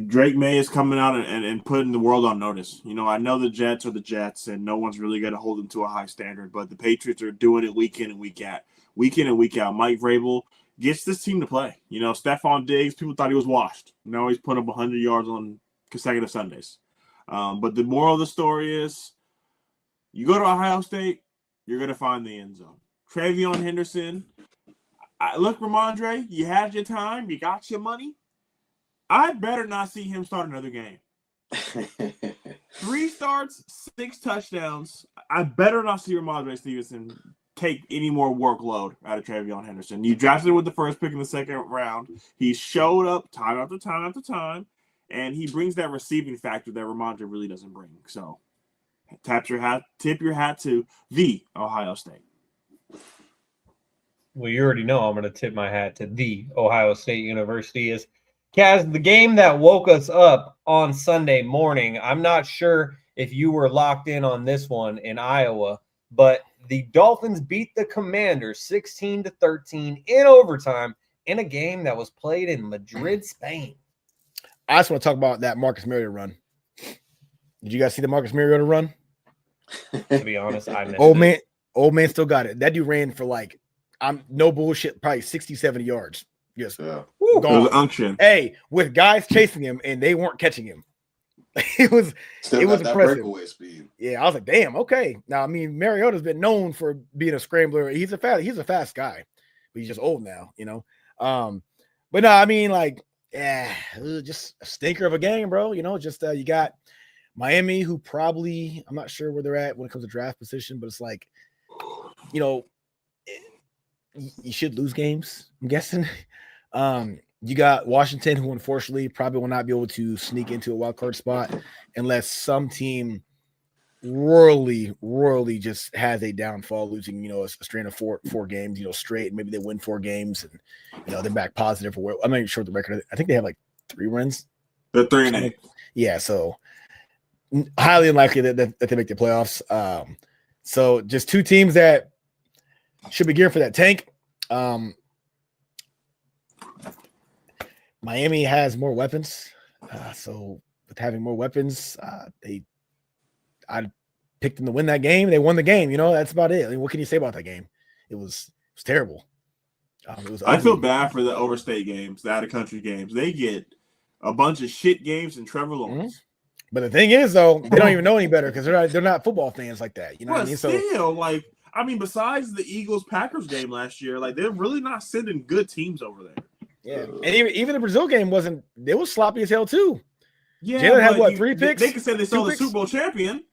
Drake May is coming out and putting the world on notice. I know the Jets are the Jets, and no one's really going to hold them to a high standard, but the Patriots are doing it week in and week out. Mike Vrabel gets this team to play. Stephon Diggs, people thought he was washed. Now he's put up 100 yards on consecutive Sundays. But the moral of the story is you go to Ohio State, you're going to find the end zone. Travion Henderson, look, Ramondre, you had your time, you got your money. I better not see him start another game. 3 starts, 6 touchdowns. I better not see Ramondre Stevenson take any more workload out of Travion Henderson. You drafted him with the first pick in the second round. He showed up time after time after time, and he brings that receiving factor that Ramondre really doesn't bring. So tip your hat to the Ohio State. Well, you already know I'm going to tip my hat to the Ohio State University. Is Kaz, the game that woke us up on Sunday morning. I'm not sure if you were locked in on this one in Iowa, but the Dolphins beat the Commanders 16-13 in overtime in a game that was played in Madrid, Spain. I just want to talk about that Marcus Mariota run. Did you guys see the Marcus Mariota run? To be honest, I missed Old man still got it. That dude ran for like, I'm no bullshit, probably 60, 70 yards. Yes. Yeah. It was unction. Hey, with guys chasing him and they weren't catching him. It was impressive. Breakaway speed. Yeah, I was like, damn, okay. Now, I mean, Mariota's been known for being a scrambler. He's a fast guy, but he's just old now, you know. But no, I mean, like, yeah, it was just a stinker of a game, bro. You know, just you got Miami, who probably, I'm not sure where they're at when it comes to draft position, but it's like, you know, you should lose games, I'm guessing. You got Washington, who unfortunately probably will not be able to sneak into a wild card spot unless some team royally just has a downfall, losing, you know, a string of four games, you know, straight, and maybe they win 4 games and, you know, they're back positive. I'm not even sure what the record. I think they have like 3 wins. They're 3-8. Yeah, so highly unlikely that they make the playoffs. So just 2 teams that should be gearing for that tank. Miami has more weapons, so with having more weapons, I picked them to win that game. They won the game. You know, that's about it. I mean, what can you say about that game? It was terrible. I feel bad for the overstate games, the out of country games. They get a bunch of shit games and Trevor Lawrence. Mm-hmm. But the thing is, though, they don't even know any better because they're not football fans like that. You know what I mean? Still, besides the Eagles-Packers game last year, like, they're really not sending good teams over there. Yeah, and even the Brazil game wasn't. They was sloppy as hell too. Yeah, Jalen had what, 3 picks? They can say they saw the Super Bowl champion.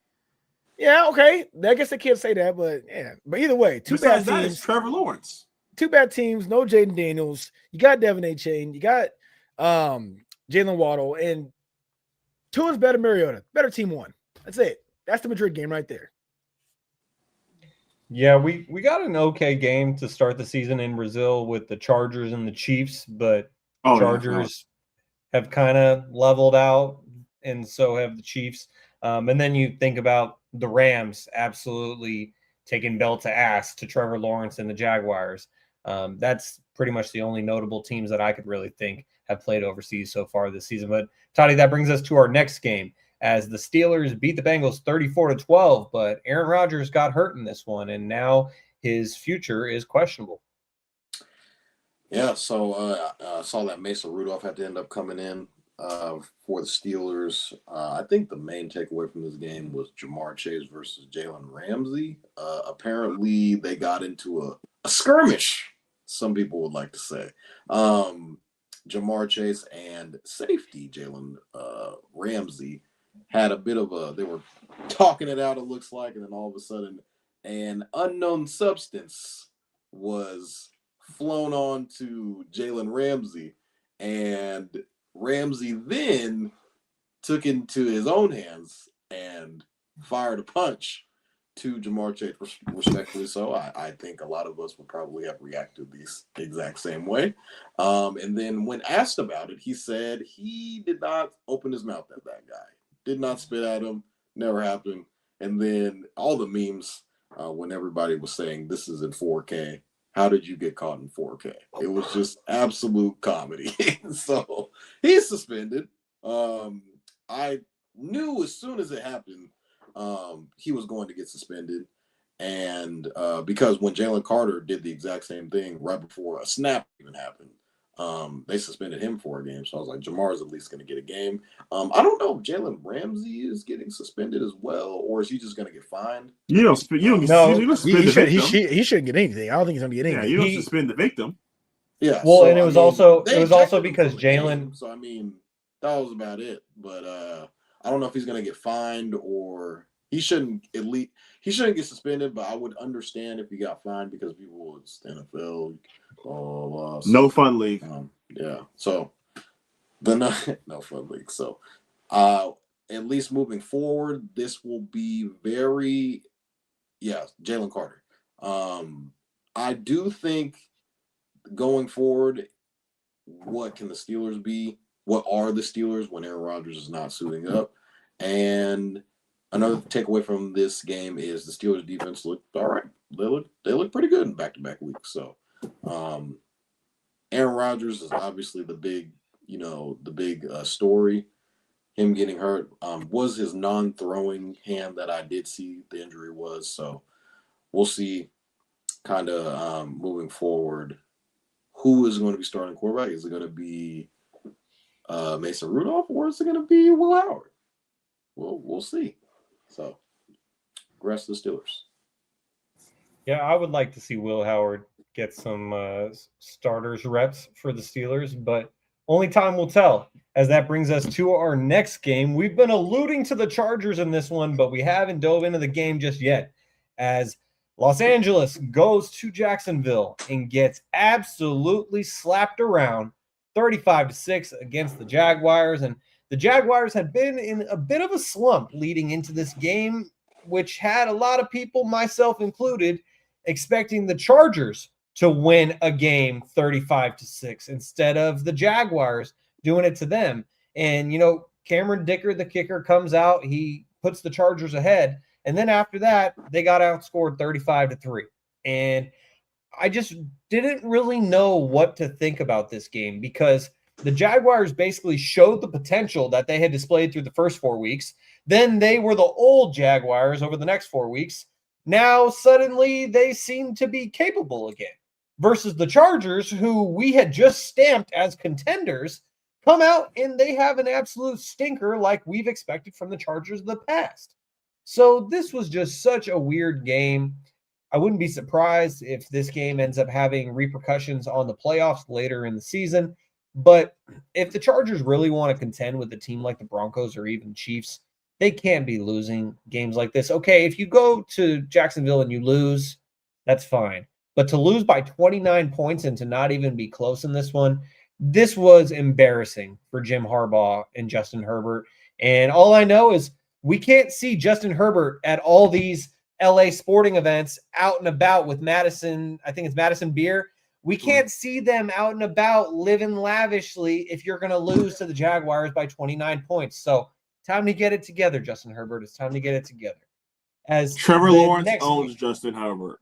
Yeah, okay. I guess they can't say that, but yeah. But either way, Besides that, it's Trevor Lawrence. 2 bad teams. No Jaden Daniels. You got Devin A. Chain. You got Jalen Waddle, and 2 is better Mariota. Better team 1. That's it. That's the Madrid game right there. Yeah, we got an okay game to start the season in Brazil with the Chargers and the Chiefs, but Chargers have kind of leveled out, and so have the Chiefs. And then you think about the Rams absolutely taking belt to ass to Trevor Lawrence and the Jaguars. That's pretty much the only notable teams that I could really think have played overseas so far this season. But, Toddy, that brings us to our next game, as the Steelers beat the Bengals 34-12, but Aaron Rodgers got hurt in this one, and now his future is questionable. Yeah, so I saw that Mason Rudolph had to end up coming in for the Steelers. I think the main takeaway from this game was Jamar Chase versus Jalen Ramsey. Apparently, they got into a skirmish, some people would like to say. Jamar Chase and safety Jalen Ramsey had a bit of they were talking it out, it looks like, and then all of a sudden an unknown substance was flown on to Jalen Ramsey, and Ramsey then took into his own hands and fired a punch to Jamar Chase, respectfully so. I think a lot of us would probably have reacted the exact same way. And then when asked about it, he said he did not open his mouth at that guy. Did not spit at him. Never happened. And then all the memes when everybody was saying this is in 4K. How did you get caught in 4K? It was just absolute comedy. So he's suspended. I knew as soon as it happened, he was going to get suspended. And because when Jalen Carter did the exact same thing right before a snap even happened, they suspended him for a game. So I was like, Jamar is at least going to get a game. I don't know if Jalen Ramsey is getting suspended as well, or is he just going to get fined? You don't suspend he shouldn't get anything. I don't think he's going to get anything. Yeah, you don't suspend the victim. Yeah. Well, so, and it was also because Jalen. So I mean, that was about it. But I don't know if he's going to get fined or he shouldn't get suspended, but I would understand if he got fined because people would NFL. No fun league. Yeah. So, but no fun league. So, at least moving forward, this will be Jalen Carter. I do think going forward, what can the Steelers be? What are the Steelers when Aaron Rodgers is not suiting up? And another takeaway from this game is the Steelers defense looked all right. They look pretty good in back-to-back weeks. So, Aaron Rodgers is obviously the big story. Him getting hurt was his non-throwing hand that I did see the injury was. So we'll see kind of moving forward who is going to be starting quarterback. Is it going to be Mason Rudolph or is it going to be Will Howard? We'll see. So rest of the Steelers. Yeah, I would like to see Will Howard get some starters reps for the Steelers, but only time will tell. As that brings us to our next game. We've been alluding to the Chargers in this one, but we haven't dove into the game just yet. As Los Angeles goes to Jacksonville and gets absolutely slapped around 35-6 against the Jaguars. And the Jaguars had been in a bit of a slump leading into this game, which had a lot of people, myself included, expecting the Chargers to win a game 35-6 instead of the Jaguars doing it to them. And, Cameron Dicker, the kicker, comes out. He puts the Chargers ahead. And then after that, they got outscored 35-3. And I just didn't really know what to think about this game because the Jaguars basically showed the potential that they had displayed through the first 4 weeks. Then they were the old Jaguars over the next 4 weeks. Now, suddenly, they seem to be capable again. Versus the Chargers, who we had just stamped as contenders, come out and they have an absolute stinker like we've expected from the Chargers of the past. So this was just such a weird game. I wouldn't be surprised if this game ends up having repercussions on the playoffs later in the season. But if the Chargers really want to contend with a team like the Broncos or even Chiefs, they can't be losing games like this. Okay, if you go to Jacksonville and you lose, that's fine. But to lose by 29 points and to not even be close in this one, this was embarrassing for Jim Harbaugh and Justin Herbert. And all I know is we can't see Justin Herbert at all these LA sporting events out and about with Madison. I think it's Madison Beer. We can't see them out and about living lavishly if you're going to lose to the Jaguars by 29 points. So time to get it together, Justin Herbert. It's time to get it together. As Trevor Lawrence owns Justin Herbert.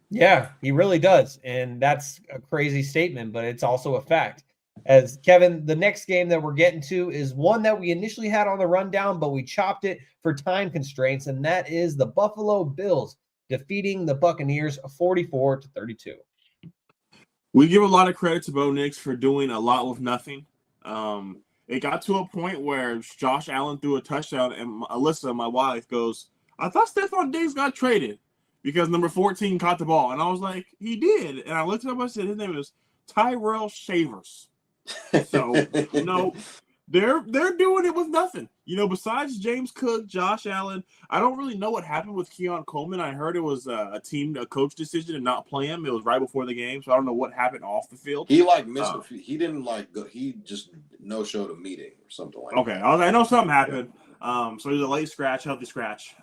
Yeah, he really does. And that's a crazy statement, but it's also a fact. As Kevin, the next game that we're getting to is one that we initially had on the rundown, but we chopped it for time constraints, and that is the Buffalo Bills defeating the Buccaneers 44-32. We give a lot of credit to Bo Nix for doing a lot with nothing. It got to a point where Josh Allen threw a touchdown, and Alyssa, my wife, goes, I thought Stephon Diggs got traded because number 14 caught the ball. And I was like, he did. And I looked it up, I said, his name is Tyrell Shavers. So, they're doing it with nothing. Besides James Cook, Josh Allen, I don't really know what happened with Keon Coleman. I heard it was a coach decision to not play him. It was right before the game, so I don't know what happened off the field. He missed he didn't go. He just no-showed a meeting or something like that. Okay, I know something happened. So he was a late scratch, healthy scratch.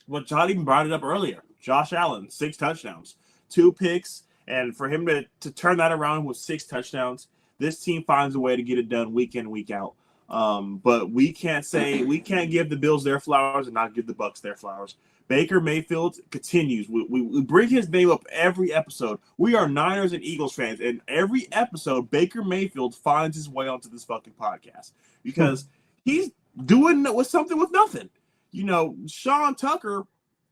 But John even brought it up earlier. Josh Allen, 6 touchdowns, 2 picks, and for him to turn that around with 6 touchdowns, this team finds a way to get it done week in, week out. But we can't give the Bills their flowers and not give the Bucs their flowers. Baker Mayfield continues. We bring his name up every episode. We are Niners and Eagles fans, and every episode, Baker Mayfield finds his way onto this fucking podcast because he's doing something with nothing. Sean Tucker,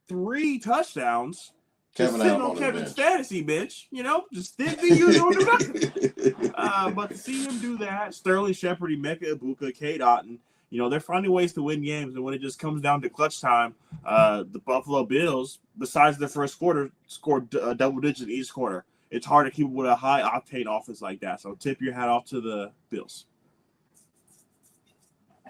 3 touchdowns. Kevin sitting on Kevin's fantasy bench, just thinking you don't do nothing. But to see him do that, Sterling Shepard, Emeka Ibuka, Cade Otton, they're finding ways to win games. And when it just comes down to clutch time, the Buffalo Bills, besides the first quarter, scored double digits in each quarter. It's hard to keep with a high octane offense like that. So tip your hat off to the Bills.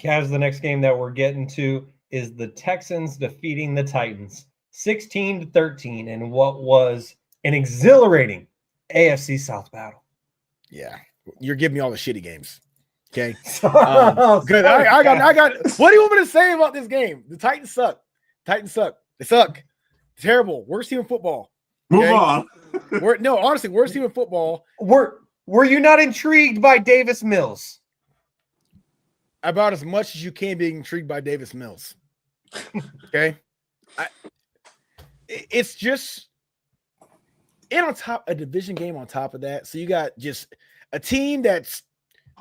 Kaz, the next game that we're getting to is the Texans defeating the Titans 16-13 in what was an exhilarating AFC South battle. Yeah, you're giving me all the shitty games. Okay, Oh, good. sorry, I got. Kaz. What do you want me to say about this game? The Titans suck. Titans suck. They suck. Terrible. Worst team in football. Move Okay? on. Honestly, worst team in football. Were you not intrigued by Davis Mills? About as much as you can be intrigued by Davis Mills. Okay, it's just and on top a division game on top of that. So you got just a team that's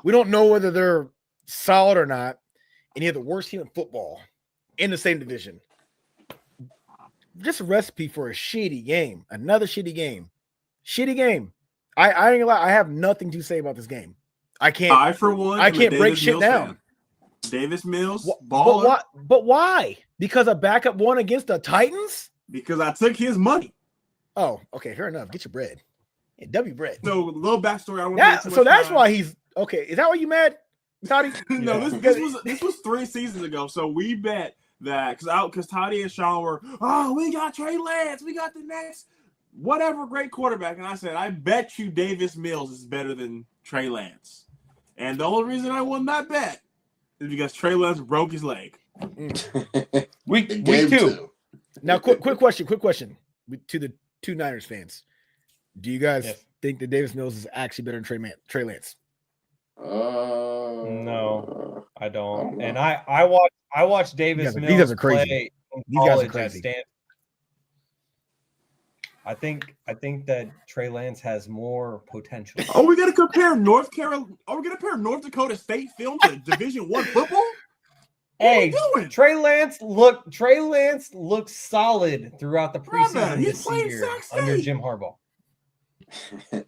we don't know whether they're solid or not, and you have the worst team in football in the same division. Just a recipe for a shitty game. Another shitty game. Shitty game. I ain't gonna lie. I have nothing to say about this game. I can't. I for one. I can't break shit Mills down. fan. Davis Mills, But baller. what? But why? Because a backup won against the Titans? Because I took his money. Oh, okay, fair enough. Get your bread. Yeah, W bread. So, a little backstory. I don't Yeah, want to so that's why he's okay. Is that why you mad, Toddy? No, Yeah. this was 3 seasons ago. So we bet that because Toddy and Shaun were, we got Trey Lance, we got the next whatever great quarterback, and I said, I bet you Davis Mills is better than Trey Lance, and the only reason I won that bet is because Trey Lance broke his leg. Week Game 2. Now, quick question to the two Niners fans. Do you guys think that Davis Mills is actually better than Trey Lance? No, I don't. know. And I watched Davis These Mills guys are crazy. play in These guys are college at crazy. Stanford. I think that Trey Lance has more potential. Oh, we got to compare North Carolina. Are we going to compare North Dakota State film to Division I football? Hey, What are we doing? Trey Lance looked solid throughout the Brother, preseason he's this playing year Sac under State. Jim Harbaugh.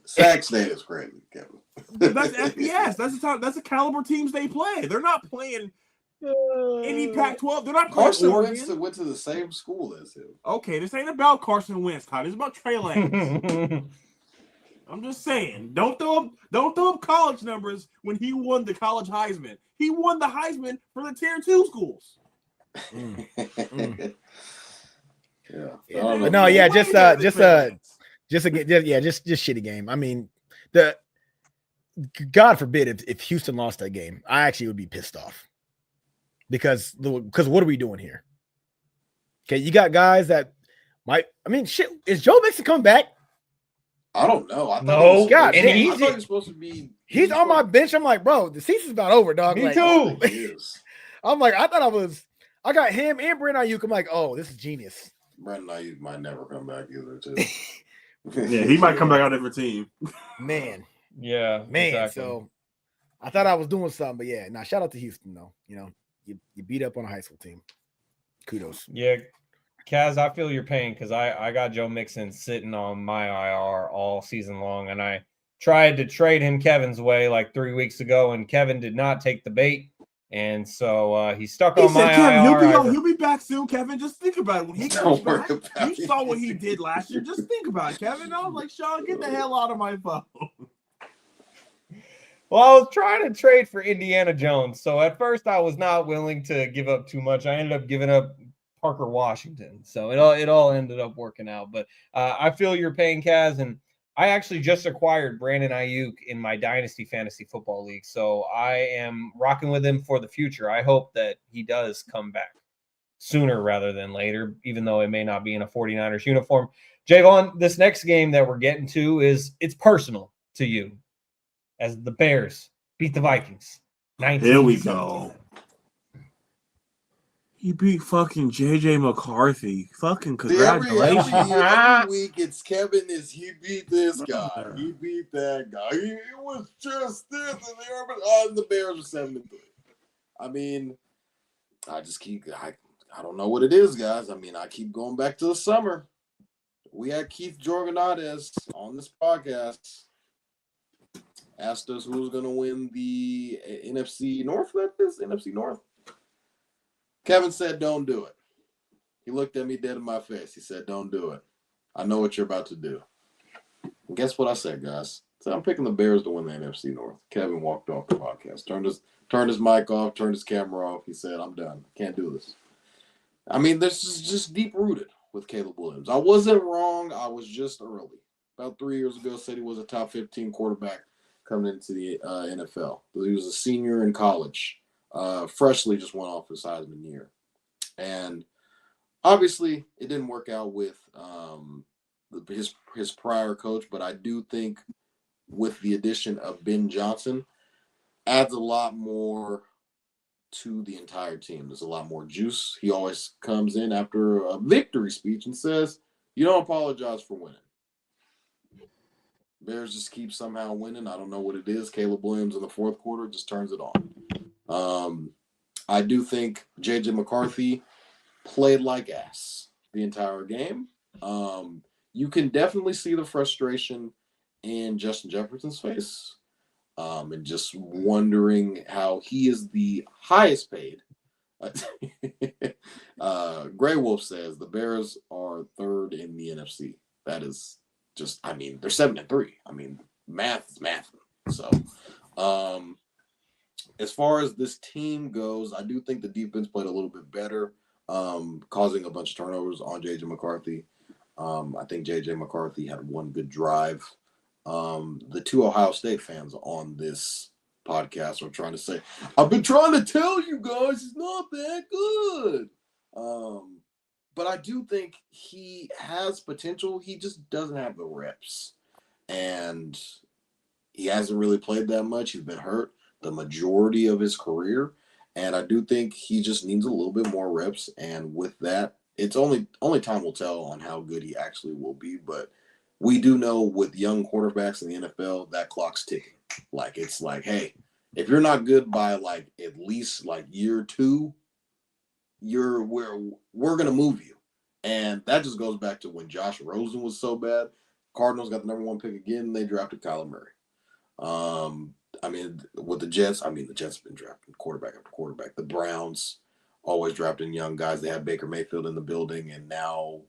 Sac State is crazy, Kevin. That's FBS. That's the caliber teams they play. They're not playing any Pac-12. They're not playing Carson Oregon. went to the same school as him. Okay, this ain't about Carson Wentz, Todd. It's about Trey Lance. I'm just saying, don't throw up college numbers when he won the college Heisman. He won the Heisman for the Tier 2 schools. Yeah. But no, yeah, just Fans. shitty game. I mean, God forbid if Houston lost that game, I actually would be pissed off because what are we doing here? Okay, you got guys that might. I mean, shit. Is Joe Mixon coming back? I don't know. I thought No, he was God, supposed- and I thought he was supposed to be. He's on my bench. I'm like, bro, the season's about over, dog. Me Like, too. He is. I'm like, I got him and Brandon Ayuk. I'm like, oh, this is genius. Brandon Ayuk might never come back either, too. Yeah, he might come back on a different team. Man. Yeah, exactly. So I thought I was doing something, but yeah, now shout out to Houston though. You know, you beat up on a high school team. Kudos. Yeah, Kaz, I feel your pain because I got Joe Mixon sitting on my IR all season long, and I tried to trade him Kevin's way like 3 weeks ago, and Kevin did not take the bait, and so he's stuck He on said, my Kevin, IR. he'll be back soon, Kevin. Just think about it. When he Don't comes worry back, about you it. saw what he did last year. Just think about it, Kevin. I was like, Shaun, get the hell out of my phone. Well, I was trying to trade for Indiana Jones, so at first I was not willing to give up too much. I ended up giving up Parker Washington, so it all ended up working out. But I feel your pain, Kaz, and I actually just acquired Brandon Ayuk in my Dynasty Fantasy Football League, so I am rocking with him for the future. I hope that he does come back sooner rather than later, even though it may not be in a 49ers uniform. Jaevon, this next game that we're getting to it's personal to you as the Bears beat the Vikings. 19. Here we go. He beat fucking JJ McCarthy. Fucking congratulations. Every week it's Kevin he beat this guy. He beat that guy. It was just this and the Bears are 7-3. I mean, I don't know what it is, guys. I mean, I keep going back to the summer. We had Keith Jorgenades on this podcast. Asked us who was going to win the NFC North. NFC North. Kevin said, don't do it. He looked at me dead in my face. He said, don't do it. I know what you're about to do. And guess what I said, guys? So I'm picking the Bears to win the NFC North. Kevin walked off the podcast, turned his mic off, turned his camera off. He said, I'm done. Can't do this. I mean, this is just deep rooted with Caleb Williams. I wasn't wrong. I was just early. About 3 years ago, said he was a top 15 quarterback coming into the NFL. He was a senior in college. Freshly just went off his Heisman year. And obviously, it didn't work out with his prior coach, but I do think with the addition of Ben Johnson, adds a lot more to the entire team. There's a lot more juice. He always comes in after a victory speech and says, "You don't apologize for winning." Bears just keep somehow winning. I don't know what it is. Caleb Williams in the fourth quarter just turns it on. I do think J.J. McCarthy played like ass the entire game. You can definitely see the frustration in Justin Jefferson's face. And just wondering how he is the highest paid. Grey Wolf says the Bears are third in the NFC. That is just, I mean, they're 7-3. I mean, math is math. So, as far as this team goes, I do think the defense played a little bit better, causing a bunch of turnovers on J.J. McCarthy. I think J.J. McCarthy had one good drive. The two Ohio State fans on this podcast are trying to say, "I've been trying to tell you guys it's not that good." But I do think he has potential. He just doesn't have the reps. And he hasn't really played that much. He's been hurt the majority of his career. And I do think he just needs a little bit more reps. And with that, it's only time will tell on how good he actually will be. But we do know with young quarterbacks in the NFL, that clock's ticking. Like, it's like, hey, if you're not good by like at least like year 2, we're gonna move you. And that just goes back to when Josh Rosen was so bad. Cardinals got the number 1 pick again, and they drafted Kyler Murray. I mean, with the Jets, the Jets have been drafting quarterback after quarterback. The Browns always drafting young guys. They had Baker Mayfield in the building, and now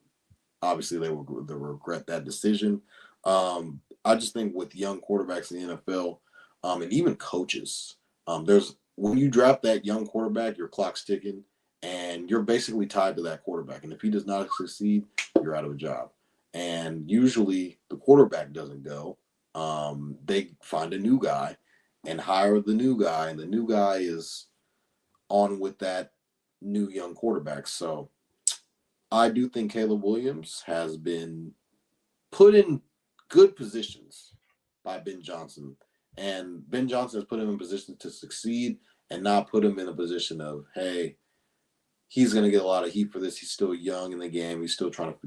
obviously they will regret that decision. I just think with young quarterbacks in the NFL, and even coaches, when you draft that young quarterback, your clock's ticking, and you're basically tied to that quarterback. And if he does not succeed, you're out of a job. And usually the quarterback doesn't go. They find a new guy and hire the new guy, and the new guy is on with that new young quarterback. So I do think Caleb Williams has been put in good positions by Ben Johnson. And Ben Johnson has put him in position to succeed and not put him in a position of, hey, he's going to get a lot of heat for this. He's still young in the game. He's still trying to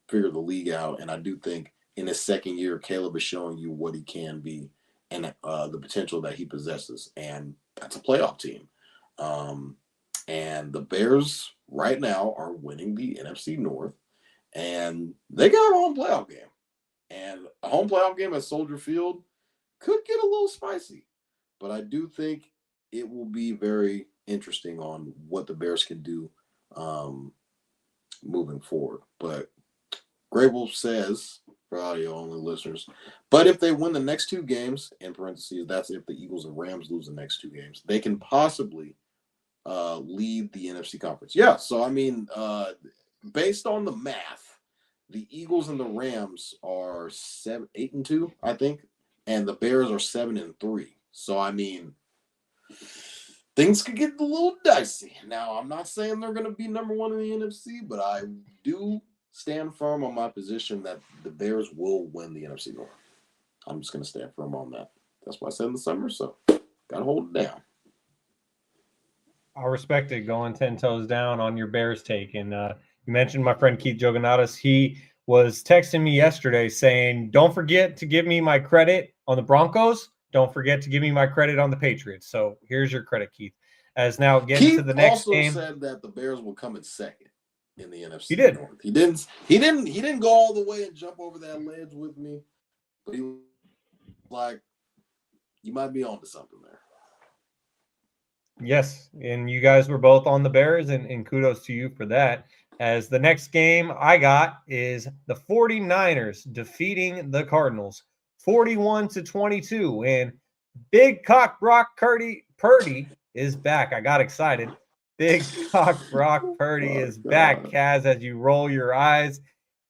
figure the league out. And I do think in his second year, Caleb is showing you what he can be and the potential that he possesses. And that's a playoff team. And the Bears right now are winning the NFC North, and they got a home playoff game. And a home playoff game at Soldier Field could get a little spicy. But I do think it will be very interesting on what the Bears can do moving forward. But Grey Wolf says, for audio-only listeners, but if they win the next 2 games, in parentheses, that's if the Eagles and Rams lose the next 2 games, they can possibly lead the NFC conference. Yeah, so I mean, based on the math, the Eagles and the Rams are 8-2, I think, and the Bears are 7-3. So I mean, things could get a little dicey. Now, I'm not saying they're going to be number 1 in the NFC, but I do stand firm on my position that the Bears will win the NFC North. I'm just going to stand firm on that. That's what I said in the summer, so got to hold it down. I respect it, going 10 toes down on your Bears take. And you mentioned my friend Keith Joganatis. He was texting me yesterday saying, don't forget to give me my credit on the Broncos. Don't forget to give me my credit on the Patriots. So here's your credit, Keith. As now getting to the next game. He also said that the Bears will come in second in the NFC. He did. North. He didn't go all the way and jump over that ledge with me, but he was like, you might be onto something there. Yes, and you guys were both on the Bears, and kudos to you for that. As the next game I got is the 49ers defeating the Cardinals 41-22, and big cock Brock Purdy is back. I got excited. Big cock Brock Purdy is back, Kaz, as you roll your eyes.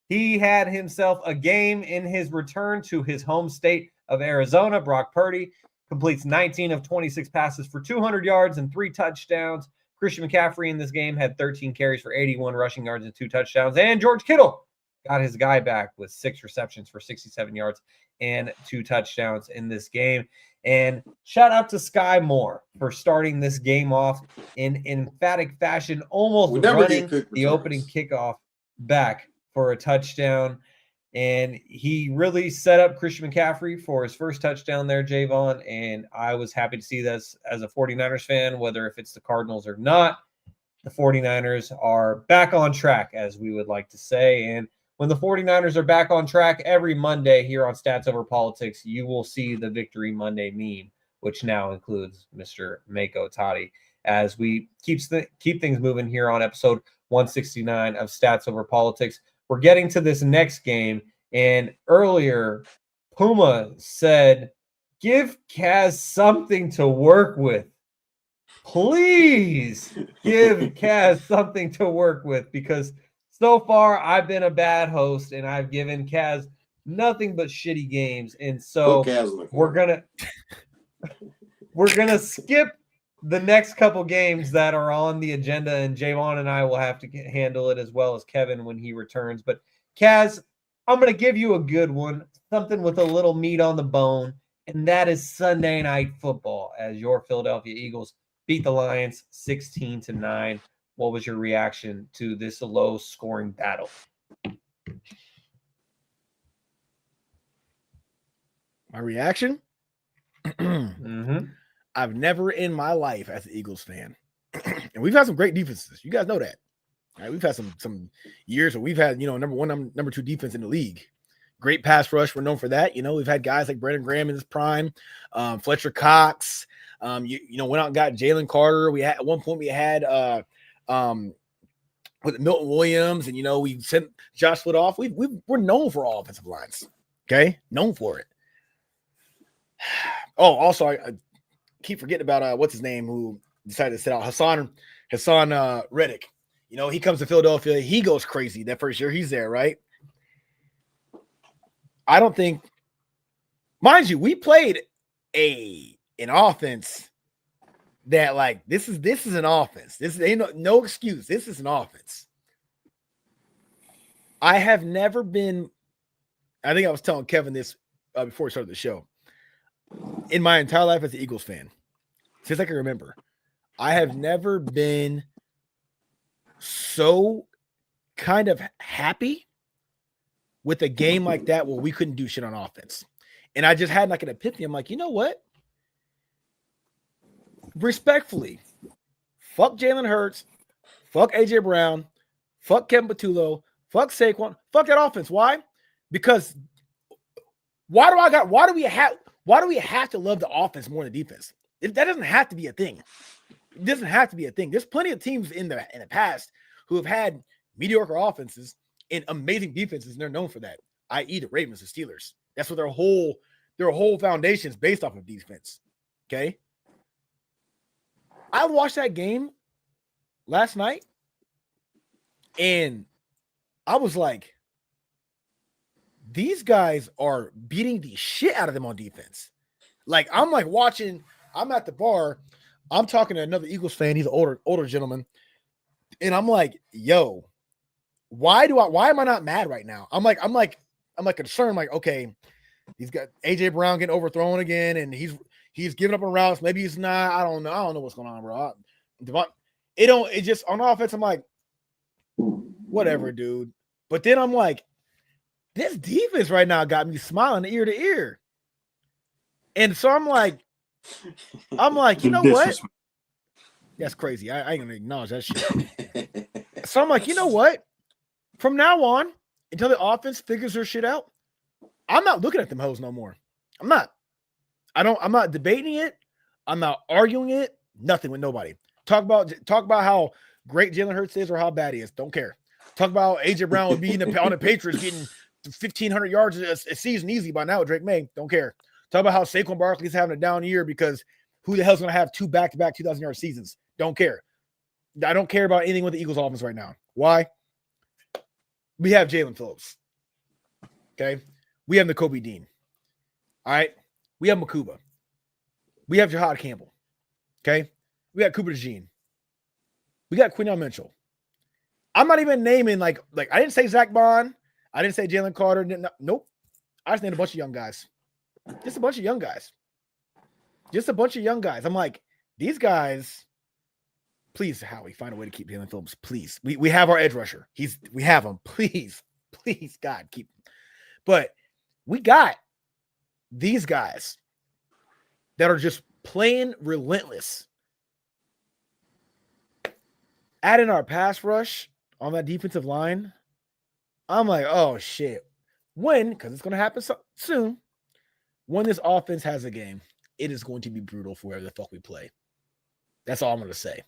He had himself a game in his return to his home state of Arizona. Brock Purdy completes 19 of 26 passes for 200 yards and 3 touchdowns. Christian McCaffrey in this game had 13 carries for 81 rushing yards and 2 touchdowns. And George Kittle got his guy back with 6 receptions for 67 yards and 2 touchdowns in this game. And shout out to Sky Moore for starting this game off in emphatic fashion, almost running the opening kickoff back for a touchdown. And he really set up Christian McCaffrey for his first touchdown there, Jaevon. And I was happy to see this as a 49ers fan, whether if it's the Cardinals or not. The 49ers are back on track, as we would like to say. And when the 49ers are back on track every Monday here on Stats Over Politics, you will see the Victory Monday meme, which now includes Mr. Mako Toddy, as we keep things moving here on episode 169 of Stats Over Politics. We're getting to this next game, and earlier, Puma said, give Kaz something to work with. Please give Kaz something to work with, because so far, I've been a bad host, and I've given Kaz nothing but shitty games. And so we're gonna skip the next couple games that are on the agenda, and Jaevon and I will have to handle it as well as Kevin when he returns. But Kaz, I'm gonna give you a good one, something with a little meat on the bone, and that is Sunday Night Football, as your Philadelphia Eagles beat the Lions 16-9. What was your reaction to this low-scoring battle? My reaction? I've never in my life, as an Eagles fan, and we've had some great defenses. You guys know that. Right? We've had some years where we've had, number 1, number 2 defense in the league. Great pass rush. We're known for that. We've had guys like Brandon Graham in his prime, Fletcher Cox. Went out and got Jalen Carter. At one point we had with Milton Williams, and we sent Josh Wood off. We're known for all offensive lines. Okay, known for it. Oh, also I keep forgetting about what's his name, who decided to sit out, Hassan Reddick. He comes to Philadelphia, he goes crazy that first year he's there, right? I don't think, mind you, we played an offense that, like, this is an offense. This ain't no excuse. This is an offense. I have never been, I think I was telling Kevin this before we started the show. In my entire life as an Eagles fan, since I can remember, I have never been so kind of happy with a game like that where we couldn't do shit on offense. And I just had like an epiphany. I'm like, you know what? Respectfully, fuck Jalen Hurts, fuck AJ Brown, fuck Kevin Patullo, fuck Saquon, fuck that offense. Why? Because why do we have to love the offense more than the defense? That doesn't have to be a thing. It doesn't have to be a thing. There's plenty of teams in the past who have had mediocre offenses and amazing defenses, and they're known for that. I.e. the Ravens, the Steelers. That's what their whole foundation is based off of defense. Okay. I watched that game last night, and I was like, these guys are beating the shit out of them on defense. Like, I'm like watching, I'm at the bar, I'm talking to another Eagles fan, he's an older gentleman, and I'm like, yo, why am I not mad right now? I'm like concerned, like, okay, he's got AJ Brown getting overthrown again, and he's giving up on routes. Maybe he's not. I don't know what's going on, bro. It just on offense, I'm like, whatever, dude. But then I'm like, this defense right now got me smiling ear to ear. And so I'm like, you know what? That's crazy. I ain't gonna acknowledge that shit. So I'm like, you know what? From now on, until the offense figures their shit out, I'm not looking at them hoes no more. I'm not debating it. I'm not arguing it. Nothing with nobody. Talk about how great Jalen Hurts is or how bad he is. Don't care. Talk about AJ Brown would be on the Patriots getting 1,500 yards a season easy by now with Drake May. Don't care. Talk about how Saquon Barkley's having a down year because who the hell's going to have 2 back-to-back 2,000-yard seasons? Don't care. I don't care about anything with the Eagles offense right now. Why? We have Jalen Phillips. Okay. We have N'Kobe Dean. All right. We have Makuba. We have Jahad Campbell. Okay. We got Cooper DeJean. We got Quinyon Mitchell. I'm not even naming like I didn't say Zach Bond. I didn't say Jalen Carter. Nope. I just named a bunch of young guys. Just a bunch of young guys. Just a bunch of young guys. I'm like, these guys, please, Howie, find a way to keep Jalen Phillips. Please. We have our edge rusher. We have him. Please, God, keep him. But we got these guys that are just plain relentless. Add in our pass rush on that defensive line. I'm like, oh shit. Because it's going to happen soon. When this offense has a game, it is going to be brutal for whoever the fuck we play. That's all I'm going to say.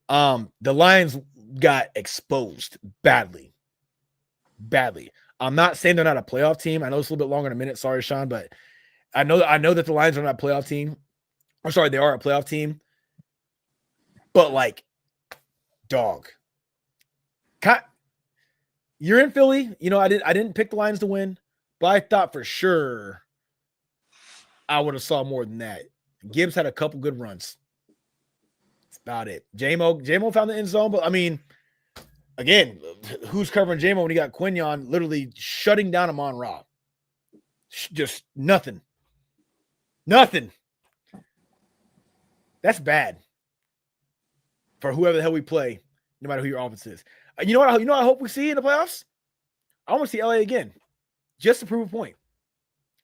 The Lions got exposed badly. I'm not saying they're not a playoff team. I know it's a little bit longer in a minute. Sorry, Shaun, but I know that the Lions are not a playoff team. I'm sorry, they are a playoff team. But like, dog. You're in Philly. You know, I didn't pick the Lions to win, but I thought for sure I would have saw more than that. Gibbs had a couple good runs. That's about it. J-Mo found the end zone, but I mean, again, who's covering J-Mo when you got Quinyon literally shutting down Amon-Ra? Just nothing. Nothing. That's bad for whoever the hell we play, no matter who your offense is. You know what I hope we see in the playoffs? I want to see LA again, just to prove a point.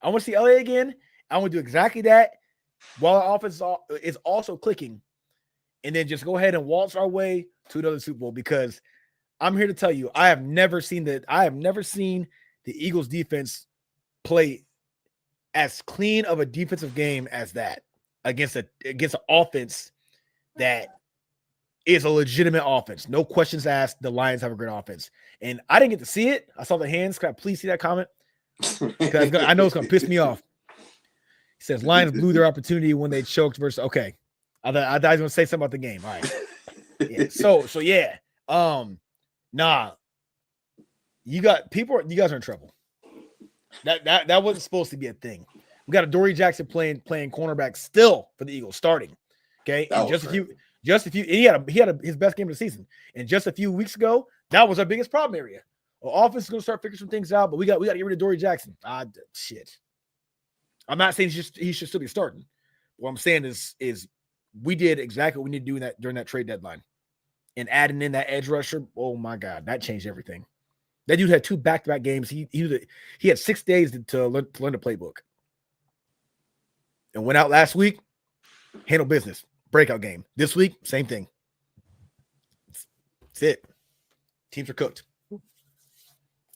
I want to see LA again. I want to do exactly that while our offense is also clicking, and then just go ahead and waltz our way to another Super Bowl, because I'm here to tell you, I have never seen the Eagles defense play as clean of a defensive game as that against an offense that is a legitimate offense. No questions asked. The Lions have a great offense. And I didn't get to see it. I saw the hands. Can I please see that comment? Because I know it's going to piss me off. He says, Lions blew their opportunity when they choked versus – okay. I thought I was going to say something about the game. All right. Yeah. So yeah. Nah. You guys are in trouble. That wasn't supposed to be a thing. We got a Dory Jackson playing cornerback still for the Eagles, starting. Okay. And just a few, he had his best game of the season. And just a few weeks ago, that was our biggest problem area. Our offense is going to start figuring some things out, but we got to get rid of Dory Jackson. Shit. I'm not saying he should still be starting. What I'm saying is we did exactly what we need to do during that trade deadline. And adding in that edge rusher, oh my God, that changed everything. That dude had 2 back-to-back games. He had 6 days to learn the playbook. And went out last week, handled business. Breakout game. This week, same thing. That's it. Teams are cooked.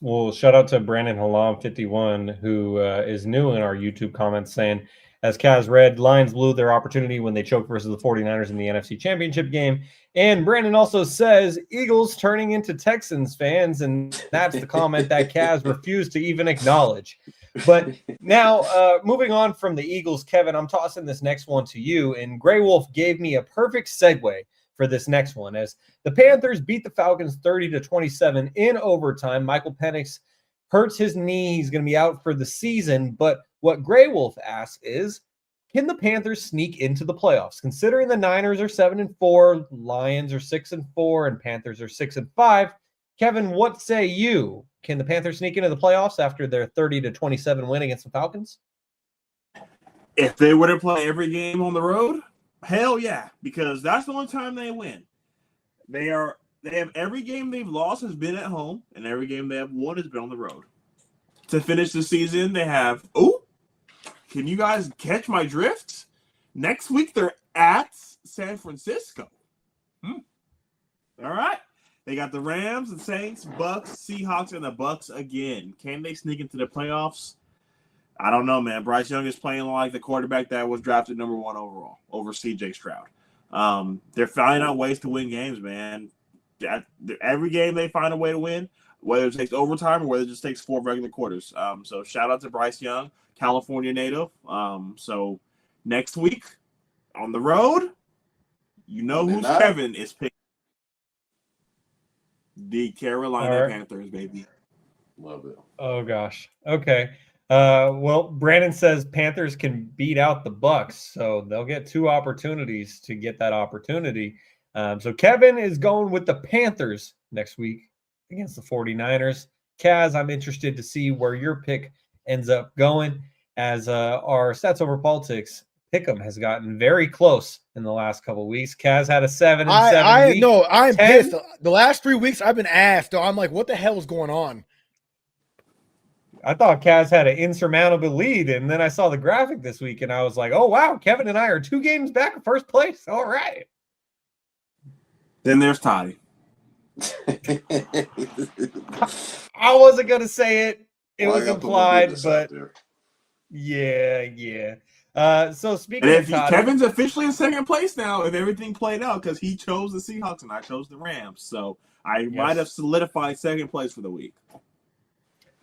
Well, shout out to Brandon Halam 51, who is new in our YouTube comments, saying, as Kaz read, Lions blew their opportunity when they choked versus the 49ers in the NFC Championship game. And Brandon also says, Eagles turning into Texans fans, and that's the comment that Kaz refused to even acknowledge. But now, moving on from the Eagles, Kevin, I'm tossing this next one to you. And Grey Wolf gave me a perfect segue for this next one. As the Panthers beat the Falcons 30-27 in overtime, Michael Penix hurts his knee. He's going to be out for the season. But what Grey Wolf asks is, can the Panthers sneak into the playoffs? Considering the Niners are 7-4, Lions are 6-4, and Panthers are 6-5. Kevin, what say you? Can the Panthers sneak into the playoffs after their 30-27 win against the Falcons? If they were to play every game on the road, hell yeah, because that's the only time they win. They have every game they've lost has been at home, and every game they have won has been on the road. To finish the season, they have can you guys catch my drift? Next week they're at San Francisco. All right. They got the Rams, the Saints, Bucks, Seahawks, and the Bucks again. Can they sneak into the playoffs? I don't know, man. Bryce Young is playing like the quarterback that was drafted number 1 overall over C.J. Stroud. They're finding out ways to win games, man. Every game they find a way to win, whether it takes overtime or whether it just takes 4 regular quarters. So shout out to Bryce Young, California native. So next week on the road, you know who's Kevin is picking. The Carolina All right. Panthers, baby. Love it. Oh gosh. Okay. Well, Brandon says Panthers can beat out the Bucks, so they'll get 2 opportunities to get that opportunity. So Kevin is going with the Panthers next week against the 49ers. Kaz, I'm interested to see where your pick ends up going, as our Stats Over Politics pick'em has gotten very close in the last couple of weeks. Kaz had a 7-7 week. No, I'm 10. pissed. The last 3 weeks I've been asked, though. I'm like, what the hell is going on? I thought Kaz had an insurmountable lead, and then I saw the graphic this week, and I was like, oh, wow, Kevin and I are 2 games back in first place. All right. Then there's Toddy. I wasn't going to say it. It Why was y'all put my implied, business out but there? yeah. So speaking And of Toddy, Kevin's officially in second place now if everything played out, because he chose the Seahawks and I chose the Rams. So I might have solidified second place for the week.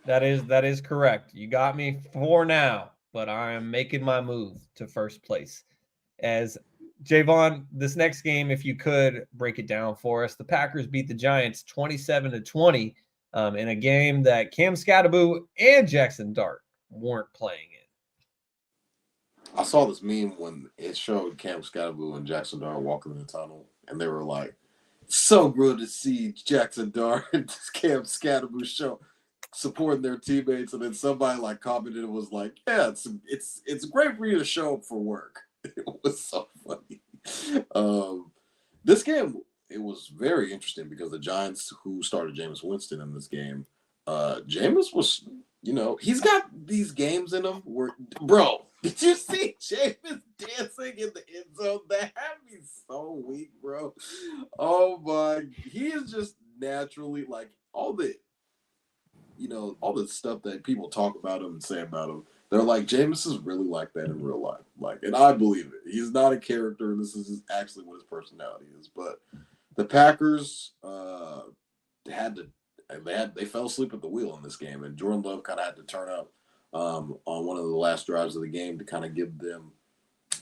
that is correct. You got me for now, but I am making my move to first place. As Jaevon, this next game, if you could break it down for us, the Packers beat the Giants 27-20 in a game that Cam Scatteraboo and Jackson Dart weren't playing in. I saw this meme when it showed Cam Scatteraboo and Jackson Dart walking in the tunnel, and they were like, "So good to see Jackson Dart and Cam Scatteraboo show supporting their teammates." And then somebody like commented and was like, "Yeah, it's great for you to show up for work." It was so funny. This game, it was very interesting because the Giants, who started Jameis Winston in this game, Jameis was, he's got these games in him where, bro, did you see Jameis dancing in the end zone? That had me so weak, bro. Oh my, he is just naturally like all the stuff that people talk about him and say about him. They're like, Jameis is really like that in real life. Like, and I believe it. He's not a character. This is actually what his personality is. But the Packers they fell asleep at the wheel in this game, and Jordan Love kind of had to turn up on one of the last drives of the game to kind of give them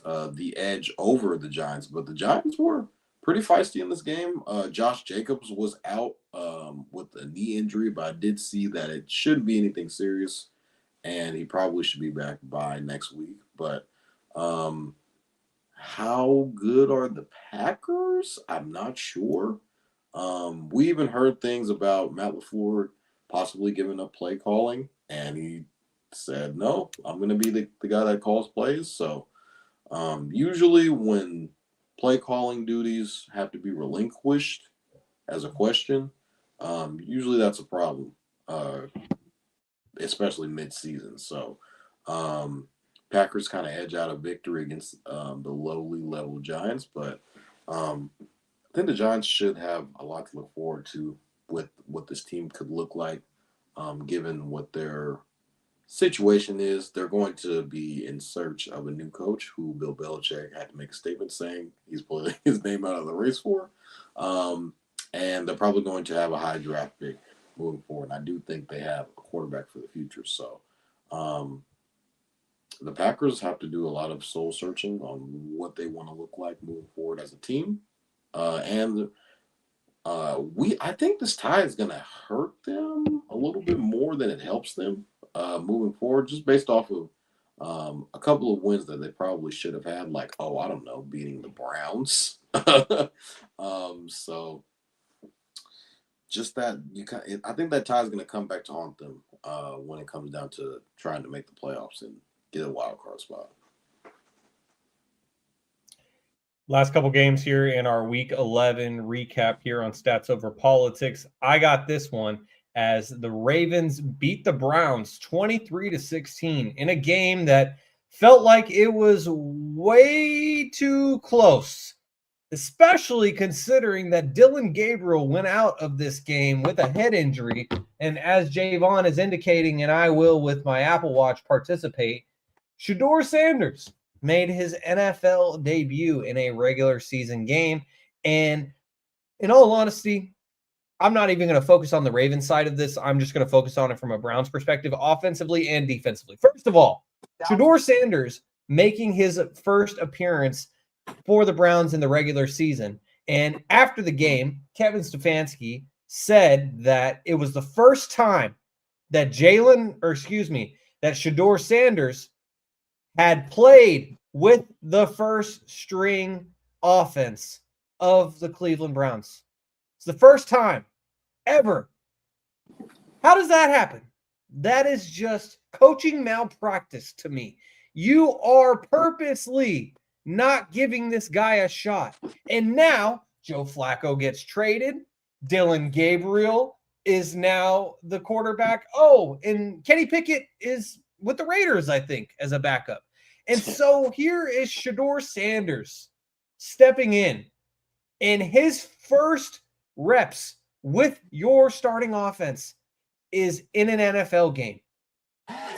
the edge over the Giants. But the Giants were pretty feisty in this game. Josh Jacobs was out with a knee injury, but I did see that it shouldn't be anything serious, and he probably should be back by next week. But how good are the Packers? I'm not sure. We even heard things about Matt LaFleur possibly giving up play calling, and he said, no, I'm going to be the guy that calls plays. So usually when play calling duties have to be relinquished as a question, usually that's a problem, especially mid-season. So Packers kind of edge out a victory against the lowly level Giants, but I think the Giants should have a lot to look forward to with what this team could look like, given what their situation is. They're going to be in search of a new coach who Bill Belichick had to make a statement saying he's pulling his name out of the race for. And they're probably going to have a high draft pick moving forward. And I do think they have a quarterback for the future. So the Packers have to do a lot of soul searching on what they want to look like moving forward as a team. I think this tie is going to hurt them a little bit more than it helps them moving forward, just based off of a couple of wins that they probably should have had, like, I don't know, beating the Browns. So just that I think that tie is going to come back to haunt them when it comes down to trying to make the playoffs and get a wild card spot. Last couple games here in our Week 11 recap here on Stats Over Politics. I got this one as the Ravens beat the Browns 23-16 in a game that felt like it was way too close, especially considering that Dylan Gabriel went out of this game with a head injury. And as Jaevon is indicating, and I will with my Apple Watch participate, Shedeur Sanders made his NFL debut in a regular season game. And in all honesty, I'm not even going to focus on the Ravens side of this. I'm just going to focus on it from a Browns perspective, offensively and defensively. First of all, Shedeur Sanders making his first appearance for the Browns in the regular season. And after the game, Kevin Stefanski said that it was the first time that that Shedeur Sanders had played with the first string offense of the Cleveland Browns. It's the first time ever. How does that happen? That is just coaching malpractice to me. You are purposely not giving this guy a shot. And now Joe Flacco gets traded. Dylan Gabriel is now the quarterback. Oh, and Kenny Pickett is with the Raiders, I think, as a backup. And so here is Shedeur Sanders stepping in his first reps with your starting offense is in an NFL game.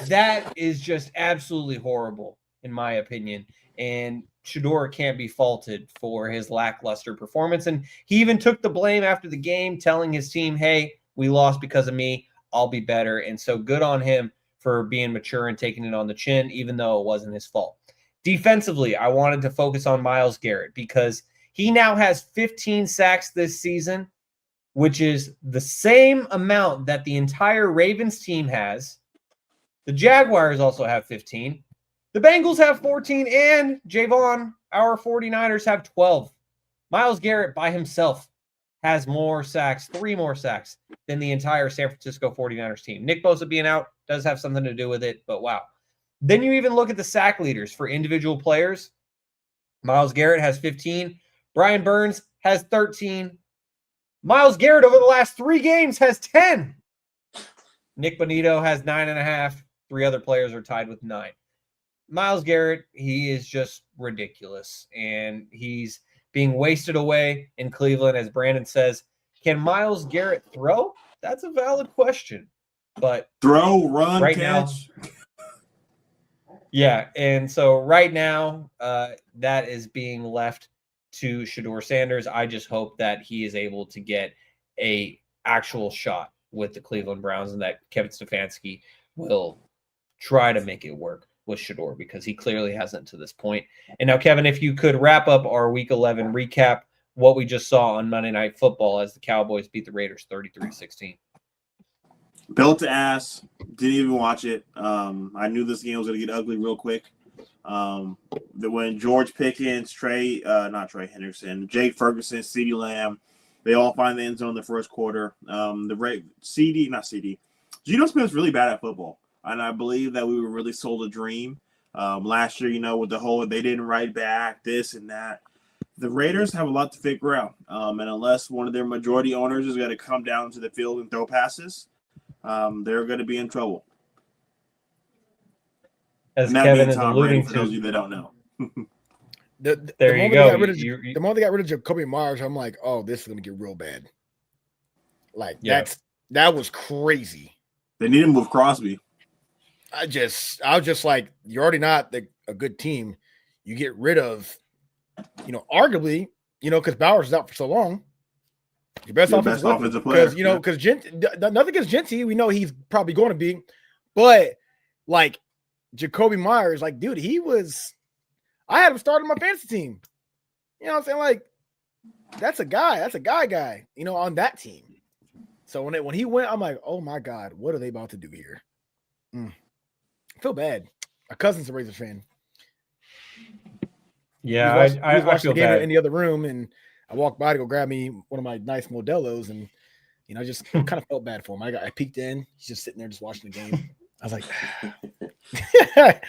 That is just absolutely horrible, in my opinion. And Shedeur can't be faulted for his lackluster performance. And he even took the blame after the game, telling his team, hey, we lost because of me. I'll be better. And so good on him for being mature and taking it on the chin, even though it wasn't his fault. Defensively, I wanted to focus on Myles Garrett because he now has 15 sacks this season, which is the same amount that the entire Ravens team has. The Jaguars also have 15. The Bengals have 14, and Jaevon, our 49ers, have 12. Myles Garrett by himself has more sacks, 3 more sacks, than the entire San Francisco 49ers team. Nick Bosa being out does have something to do with it, but wow. Then you even look at the sack leaders for individual players. Myles Garrett has 15. Brian Burns has 13. Myles Garrett over the last 3 games has 10. Nick Bonito has 9.5. 3 other players are tied with 9. Myles Garrett, he is just ridiculous, and he's being wasted away in Cleveland. As Brandon says, can Myles Garrett throw? That's a valid question. But throw, run, right catch. Now, yeah, and so right now, that is being left to Shedeur Sanders. I just hope that he is able to get a actual shot with the Cleveland Browns and that Kevin Stefanski will try to make it work with Shedeur because he clearly hasn't to this point. And now, Kevin, if you could wrap up our Week 11 recap, what we just saw on Monday Night Football as the Cowboys beat the Raiders 33-16. Built to ass. Didn't even watch it. I knew this game was going to get ugly real quick. When George Pickens, Jake Ferguson, CeeDee Lamb, they all find the end zone in the first quarter. Geno Smith's really bad at football. And I believe that we were really sold a dream last year, with the whole they didn't write back, this and that. The Raiders have a lot to figure out. And unless one of their majority owners is going to come down to the field and throw passes, they're going to be in trouble. As Kevin is alluding for those of you that don't know. There you go. The moment they got rid of Jacoby Myers, I'm like, oh, this is going to get real bad. Like, that was crazy. They need to move Crosby. I was just like, you're already not a good team. You get rid of, arguably, because Bowers is out for so long, your best offensive player. Because nothing against Genty, we know he's probably going to be, but like Jacoby Myers, like, dude, I had him start on my fantasy team. You know what I'm saying? Like, that's a guy, on that team. So when he went, I'm like, oh my God, what are they about to do here? I feel bad. My cousin's a Razors fan. Yeah, I watched feel the game bad in the other room, and I walked by to go grab me one of my nice Modelos, and I just kind of felt bad for him. I peeked in. He's just sitting there, just watching the game. I was like,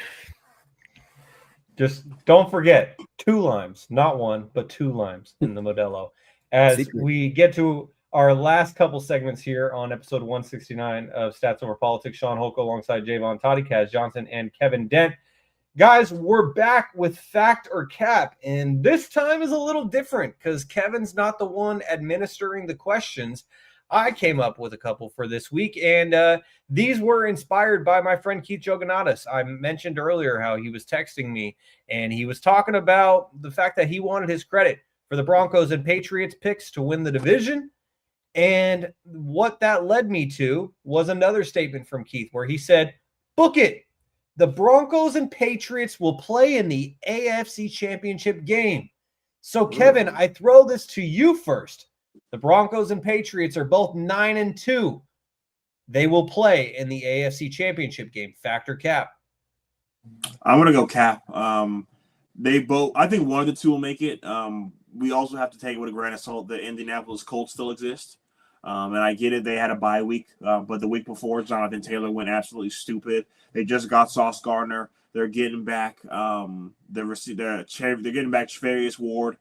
just don't forget 2 limes, not 1, but 2 limes in the Modelo. As we get to our last couple segments here on episode 169 of Stats Over Politics, Shaun Holko alongside Jaevon, Toddy, Kaz Johnson, and Kevin Dent. Guys, we're back with Fact or Cap, and this time is a little different because Kevin's not the one administering the questions. I came up with a couple for this week, and these were inspired by my friend Keith Joganatis. I mentioned earlier how he was texting me, and he was talking about the fact that he wanted his credit for the Broncos and Patriots picks to win the division. And what that led me to was another statement from Keith where he said, book it. The Broncos and Patriots will play in the AFC Championship game. So, Kevin, I throw this to you first. The Broncos and Patriots are both 9-2. They will play in the AFC Championship game. Factor cap. I'm gonna go cap. They both. I think one of the two will make it. We also have to take it with a grain of salt that Indianapolis Colts still exist. And I get it. They had a bye week, but the week before, Jonathan Taylor went absolutely stupid. They just got Sauce Gardner. They're getting back. They're getting back Travarius Ward.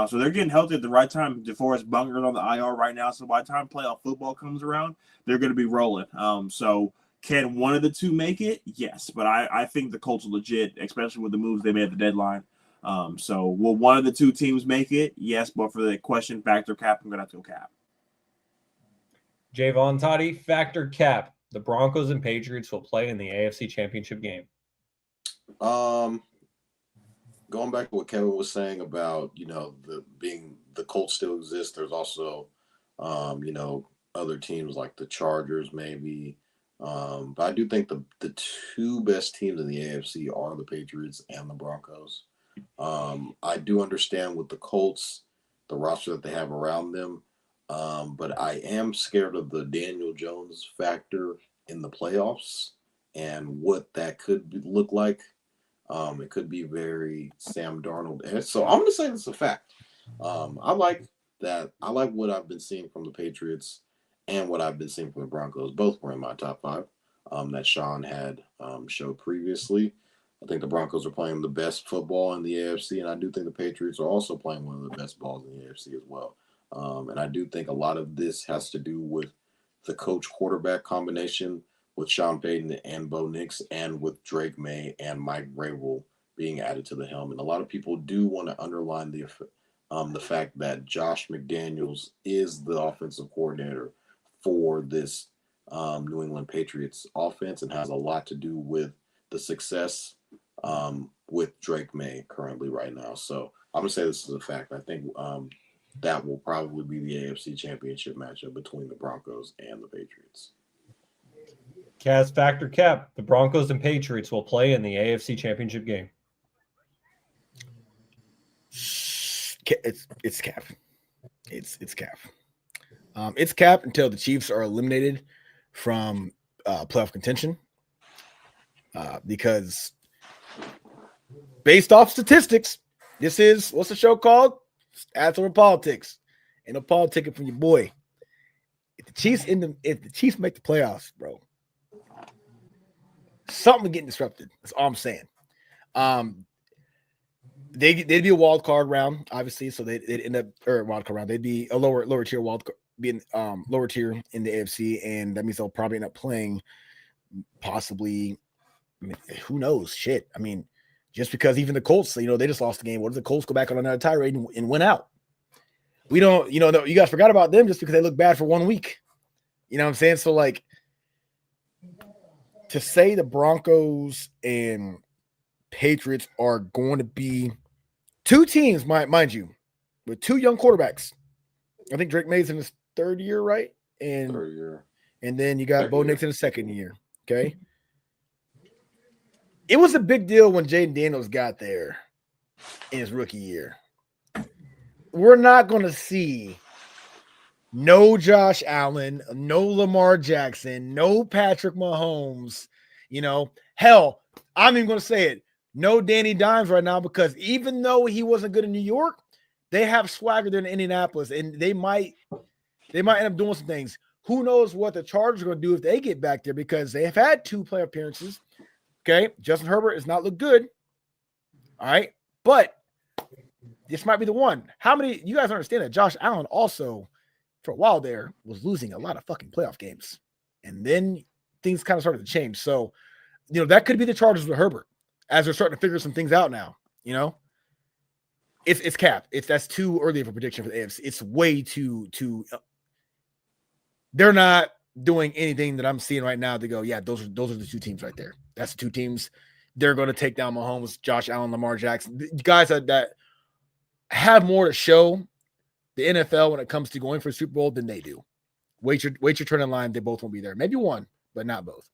So they're getting healthy at the right time. DeForest Buckner's on the IR right now. So by the time playoff football comes around, they're going to be rolling. So can one of the two make it? Yes, but I think the Colts are legit, especially with the moves they made at the deadline. So will one of the two teams make it? Yes, but for the question factor cap, I'm going to have to go cap. Jaevon, Toddy, factor cap. The Broncos and Patriots will play in the AFC Championship game. Going back to what Kevin was saying about, the Colts still exist. There's also, other teams like the Chargers maybe. But I do think the two best teams in the AFC are the Patriots and the Broncos. I do understand with the Colts, the roster that they have around them. But I am scared of the Daniel Jones factor in the playoffs and what that could look like. It could be very Sam Darnold. So I'm going to say this is a fact. I like that. I like what I've been seeing from the Patriots and what I've been seeing from the Broncos. Both were in my top 5 that Shaun had showed previously. I think the Broncos are playing the best football in the AFC, and I do think the Patriots are also playing one of the best balls in the AFC as well. And I do think a lot of this has to do with the coach-quarterback combination with Sean Payton and Bo Nix, and with Drake May and Mike Vrabel being added to the helm. And a lot of people do want to underline the fact that Josh McDaniels is the offensive coordinator for this New England Patriots offense, and has a lot to do with the success with Drake May currently right now. So I'm going to say this is a fact. I think that will probably be the AFC Championship matchup between the Broncos and the Patriots. Kaz, factor cap. The Broncos and Patriots will play in the AFC Championship game. It's cap. It's cap. It's cap until the Chiefs are eliminated from playoff contention. Because based off statistics, this is, what's the show called? Stats over politics. Ain't no politicking from your boy. If the Chiefs make the playoffs, bro, something getting disrupted. That's all I'm saying. They'd be a wild card round, obviously, so they'd end up, or wild card round. They'd be a lower tier wild card, being lower tier in the AFC, and that means they'll probably end up playing possibly. I mean, who knows? Shit. I mean, just because even the Colts, they just lost the game. What if the Colts go back on another tirade and win out? We don't, you guys forgot about them just because they look bad for 1 week. You know what I'm saying? So, like, to say the Broncos and Patriots are going to be two teams, mind you, with two young quarterbacks. I think Drake May's in his 3rd year, right? And 3rd year. And then you got Bo Nix in his 2nd year. Okay. It was a big deal when Jaden Daniels got there in his rookie year. We're not going to see no Josh Allen, no Lamar Jackson, no Patrick Mahomes. Hell, I'm even going to say it. No Danny Dimes right now, because even though he wasn't good in New York, they have swagger there in Indianapolis, and they might end up doing some things. Who knows what the Chargers are going to do if they get back there, because they have had 2 playoff appearances. Okay, Justin Herbert has not looked good. All right, but this might be the one. How many, you guys understand that Josh Allen also, for a while there, was losing a lot of fucking playoff games, and then things kind of started to change. So, that could be the Chargers with Herbert as they're starting to figure some things out now. It's cap. That's too early of a prediction for the AFC. It's way too. They're not doing anything that I'm seeing right now to go, yeah, those are the 2 teams right there. That's the 2 teams. They're going to take down Mahomes, Josh Allen, Lamar Jackson. The guys that have more to show the NFL when it comes to going for a Super Bowl than they do. Wait your turn in line. They both won't be there. Maybe one, but not both.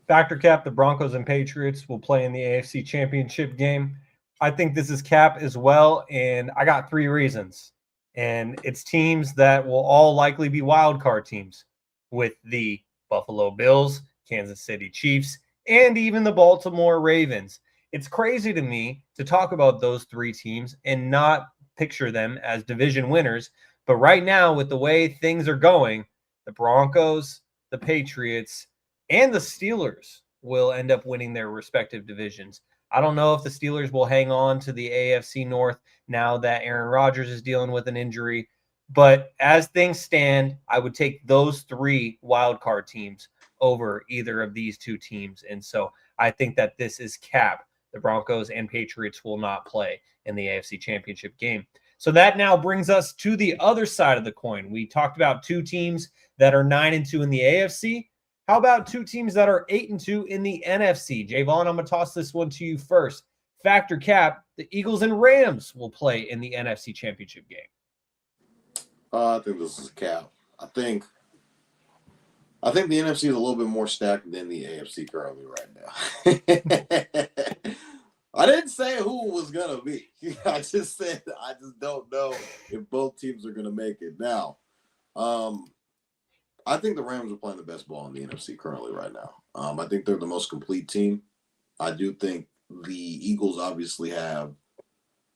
Factor cap. The Broncos and Patriots will play in the AFC Championship game. I think this is cap as well, and I got 3 reasons. And it's teams that will all likely be wild card teams, with the Buffalo Bills, Kansas City Chiefs, and even the Baltimore Ravens. It's crazy to me to talk about those three teams and not picture them as division winners. But right now, with the way things are going, the Broncos, the Patriots, and the Steelers will end up winning their respective divisions. I don't know if the Steelers will hang on to the AFC North now that Aaron Rodgers is dealing with an injury. But as things stand, I would take those three wildcard teams over either of these two teams. And so I think that this is cap. The Broncos and Patriots will not play in the AFC Championship game. So that now brings us to the other side of the coin. We talked about two teams that are 9-2 in the AFC. How about two teams that are 8-2 in the NFC? Jaevon, I'm going to toss this one to you first. Factor cap, the Eagles and Rams will play in the NFC Championship game. I think this is a cap. I think the NFC is a little bit more stacked than the AFC currently right now. I didn't say who it was gonna be. I just said I just don't know if both teams are gonna make it. Now, I think the Rams are playing the best ball in the NFC currently right now. I think they're the most complete team. I do think the Eagles obviously have,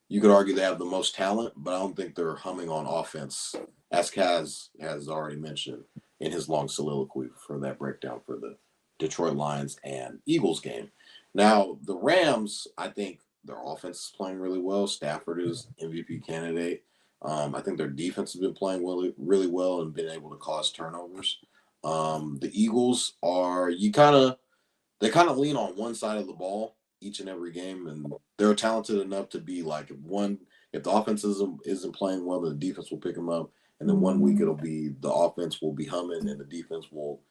you could argue they have the most talent, but I don't think they're humming on offense, as Kaz has already mentioned in his long soliloquy for that breakdown for the Detroit Lions and Eagles game. Now, the Rams, I think their offense is playing really well. Stafford is MVP candidate. I think their defense has been playing really well and been able to cause turnovers. The Eagles are, they kind of lean on one side of the ball each and every game, and they're talented enough to be like, if the offense isn't playing well, then the defense will pick them up, and then one week it'll be the offense will be humming and the defense will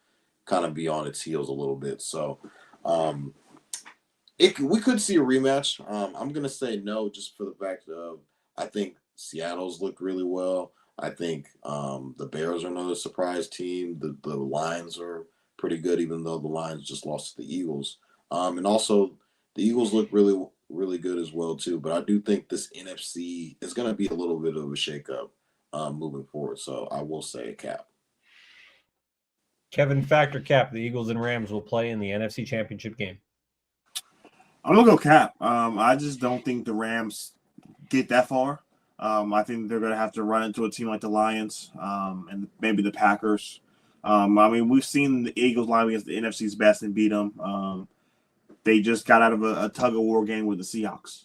kind of be on its heels a little bit. So we could see a rematch. I'm gonna say no, just for the fact of I think Seattle's looked really well. I think the Bears are another surprise team. The Lions are pretty good, even though the Lions just lost to the Eagles. And also the Eagles look really, really good as well too. But I do think this NFC is going to be a little bit of a shakeup moving forward. So I will say a cap. Kevin, factor cap, the Eagles and Rams will play in the NFC Championship game. I'm gonna go cap. I just don't think the Rams get that far. I think they're gonna have to run into a team like the Lions and maybe the Packers. I mean, we've seen the Eagles line against the NFC's best and beat them. They just got out of a tug-of-war game with the Seahawks.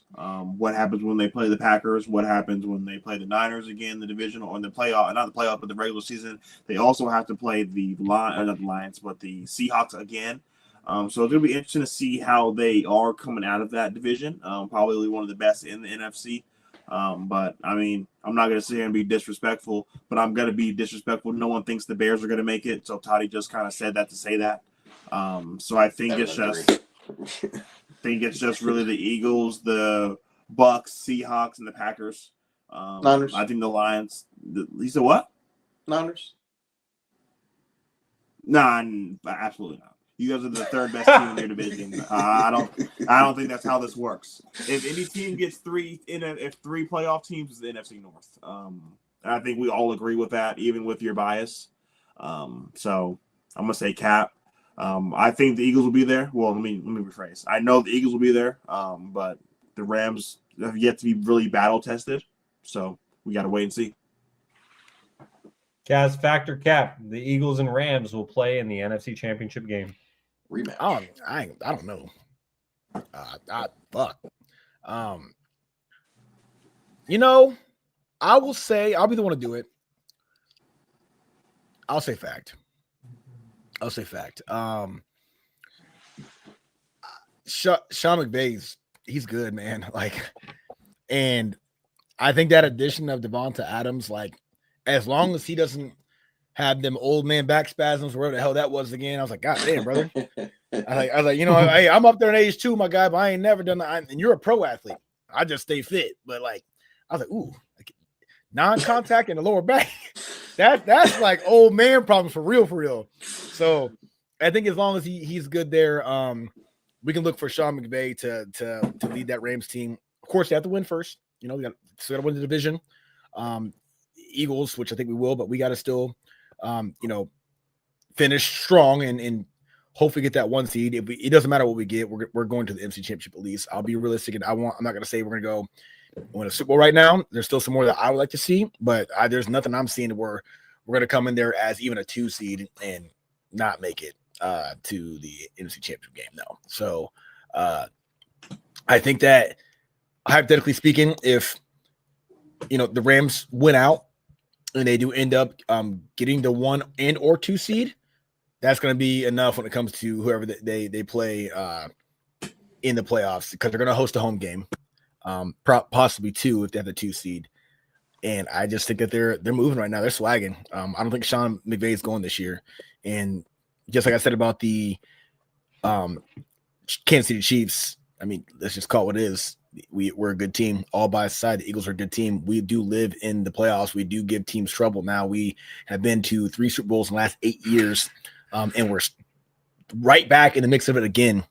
What happens when they play the Packers? What happens when they play the Niners again, the division, or in the playoff, not the playoff, but the regular season? They also have to play not the Lions, but the Seahawks again. So it's going to be interesting to see how they are coming out of that division. Probably one of the best in the NFC. But, I mean, I'm not going to sit here and be disrespectful, but I'm going to be disrespectful. No one thinks the Bears are going to make it, so Toddy just kind of said that to say that. So I think it's just really the Eagles, the Bucks, Seahawks, and the Packers. Niners. I think the Lions. He said what? Niners. Nah, absolutely not. You guys are the third best team in your division. I don't think that's how this works. If any team gets three playoff teams, it's the NFC North. I think we all agree with that, even with your bias. So I'm gonna say cap. I think the Eagles will be there. Well, let me rephrase. I know the Eagles will be there, but the Rams have yet to be really battle tested. So we got to wait and see. Kaz, factor cap, the Eagles and Rams will play in the NFC Championship game. Rematch. I don't know. Fuck. I will say I'll be the one to do it. I'll say fact. Sean McVay's he's good, man. And I think that addition of Devonta Adams, as long as he doesn't have them old man back spasms, wherever the hell that was again, I was like, God damn, brother. I was like, hey, I'm up there in age too, my guy, but I ain't never done that. And you're a pro athlete. I just stay fit, but I was like, ooh, non-contact in the lower back. That's like old man problems for real. So I think as long as he's good there, we can look for Sean McVay to lead that Rams team. Of course, they have to win first. We got to win the division. Eagles, which I think we will, but we got to still, finish strong and hopefully get that 1 seed. It doesn't matter what we get, we're going to the NFC Championship at least. I'll be realistic, and I'm not going to say we're going to go win a Super Bowl right now. There's still some more that I would like to see, but there's nothing I'm seeing where we're going to come in there as even a 2 seed and not make it to the NFC Championship game. No. So I think that hypothetically speaking, if the Rams win out and they do end up getting the 1 and or 2 seed, that's going to be enough when it comes to whoever they play in the playoffs, because they're going to host a home game, possibly 2 if they have the 2 seed. And I just think that they're moving right now. They're swagging. I don't think Sean McVay is going this year. And just like I said about the Kansas City Chiefs, I mean, let's just call it what it is. We're a good team all by side. The Eagles are a good team. We do live in the playoffs. We do give teams trouble. Now we have been to 3 Super Bowls in the last 8 years, and we're right back in the mix of it again.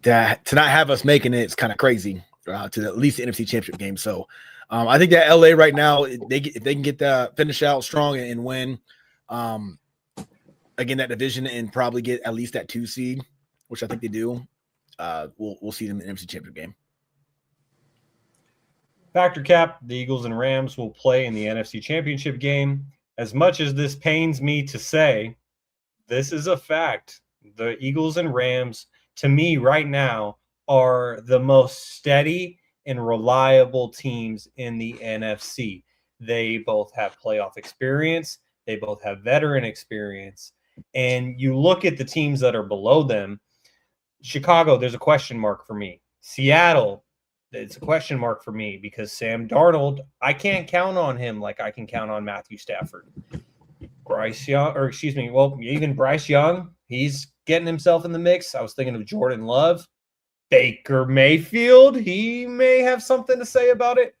To not have us making it, it's kind of crazy to at least the NFC Championship game. So I think that LA right now, if they can get the finish out strong and win again that division and probably get at least that 2 seed, which I think they do. We'll see them in the NFC Championship game. Factor cap, the Eagles and Rams will play in the NFC Championship game. As much as this pains me to say, this is a fact. The Eagles and Rams, to me right now, are the most steady and reliable teams in the NFC. They both have playoff experience. They both have veteran experience. And you look at the teams that are below them. Chicago, there's a question mark for me. Seattle, it's a question mark for me because Sam Darnold, I can't count on him like I can count on Matthew Stafford. Even Bryce Young, he's getting himself in the mix. I was thinking of Jordan Love. Baker Mayfield, he may have something to say about it.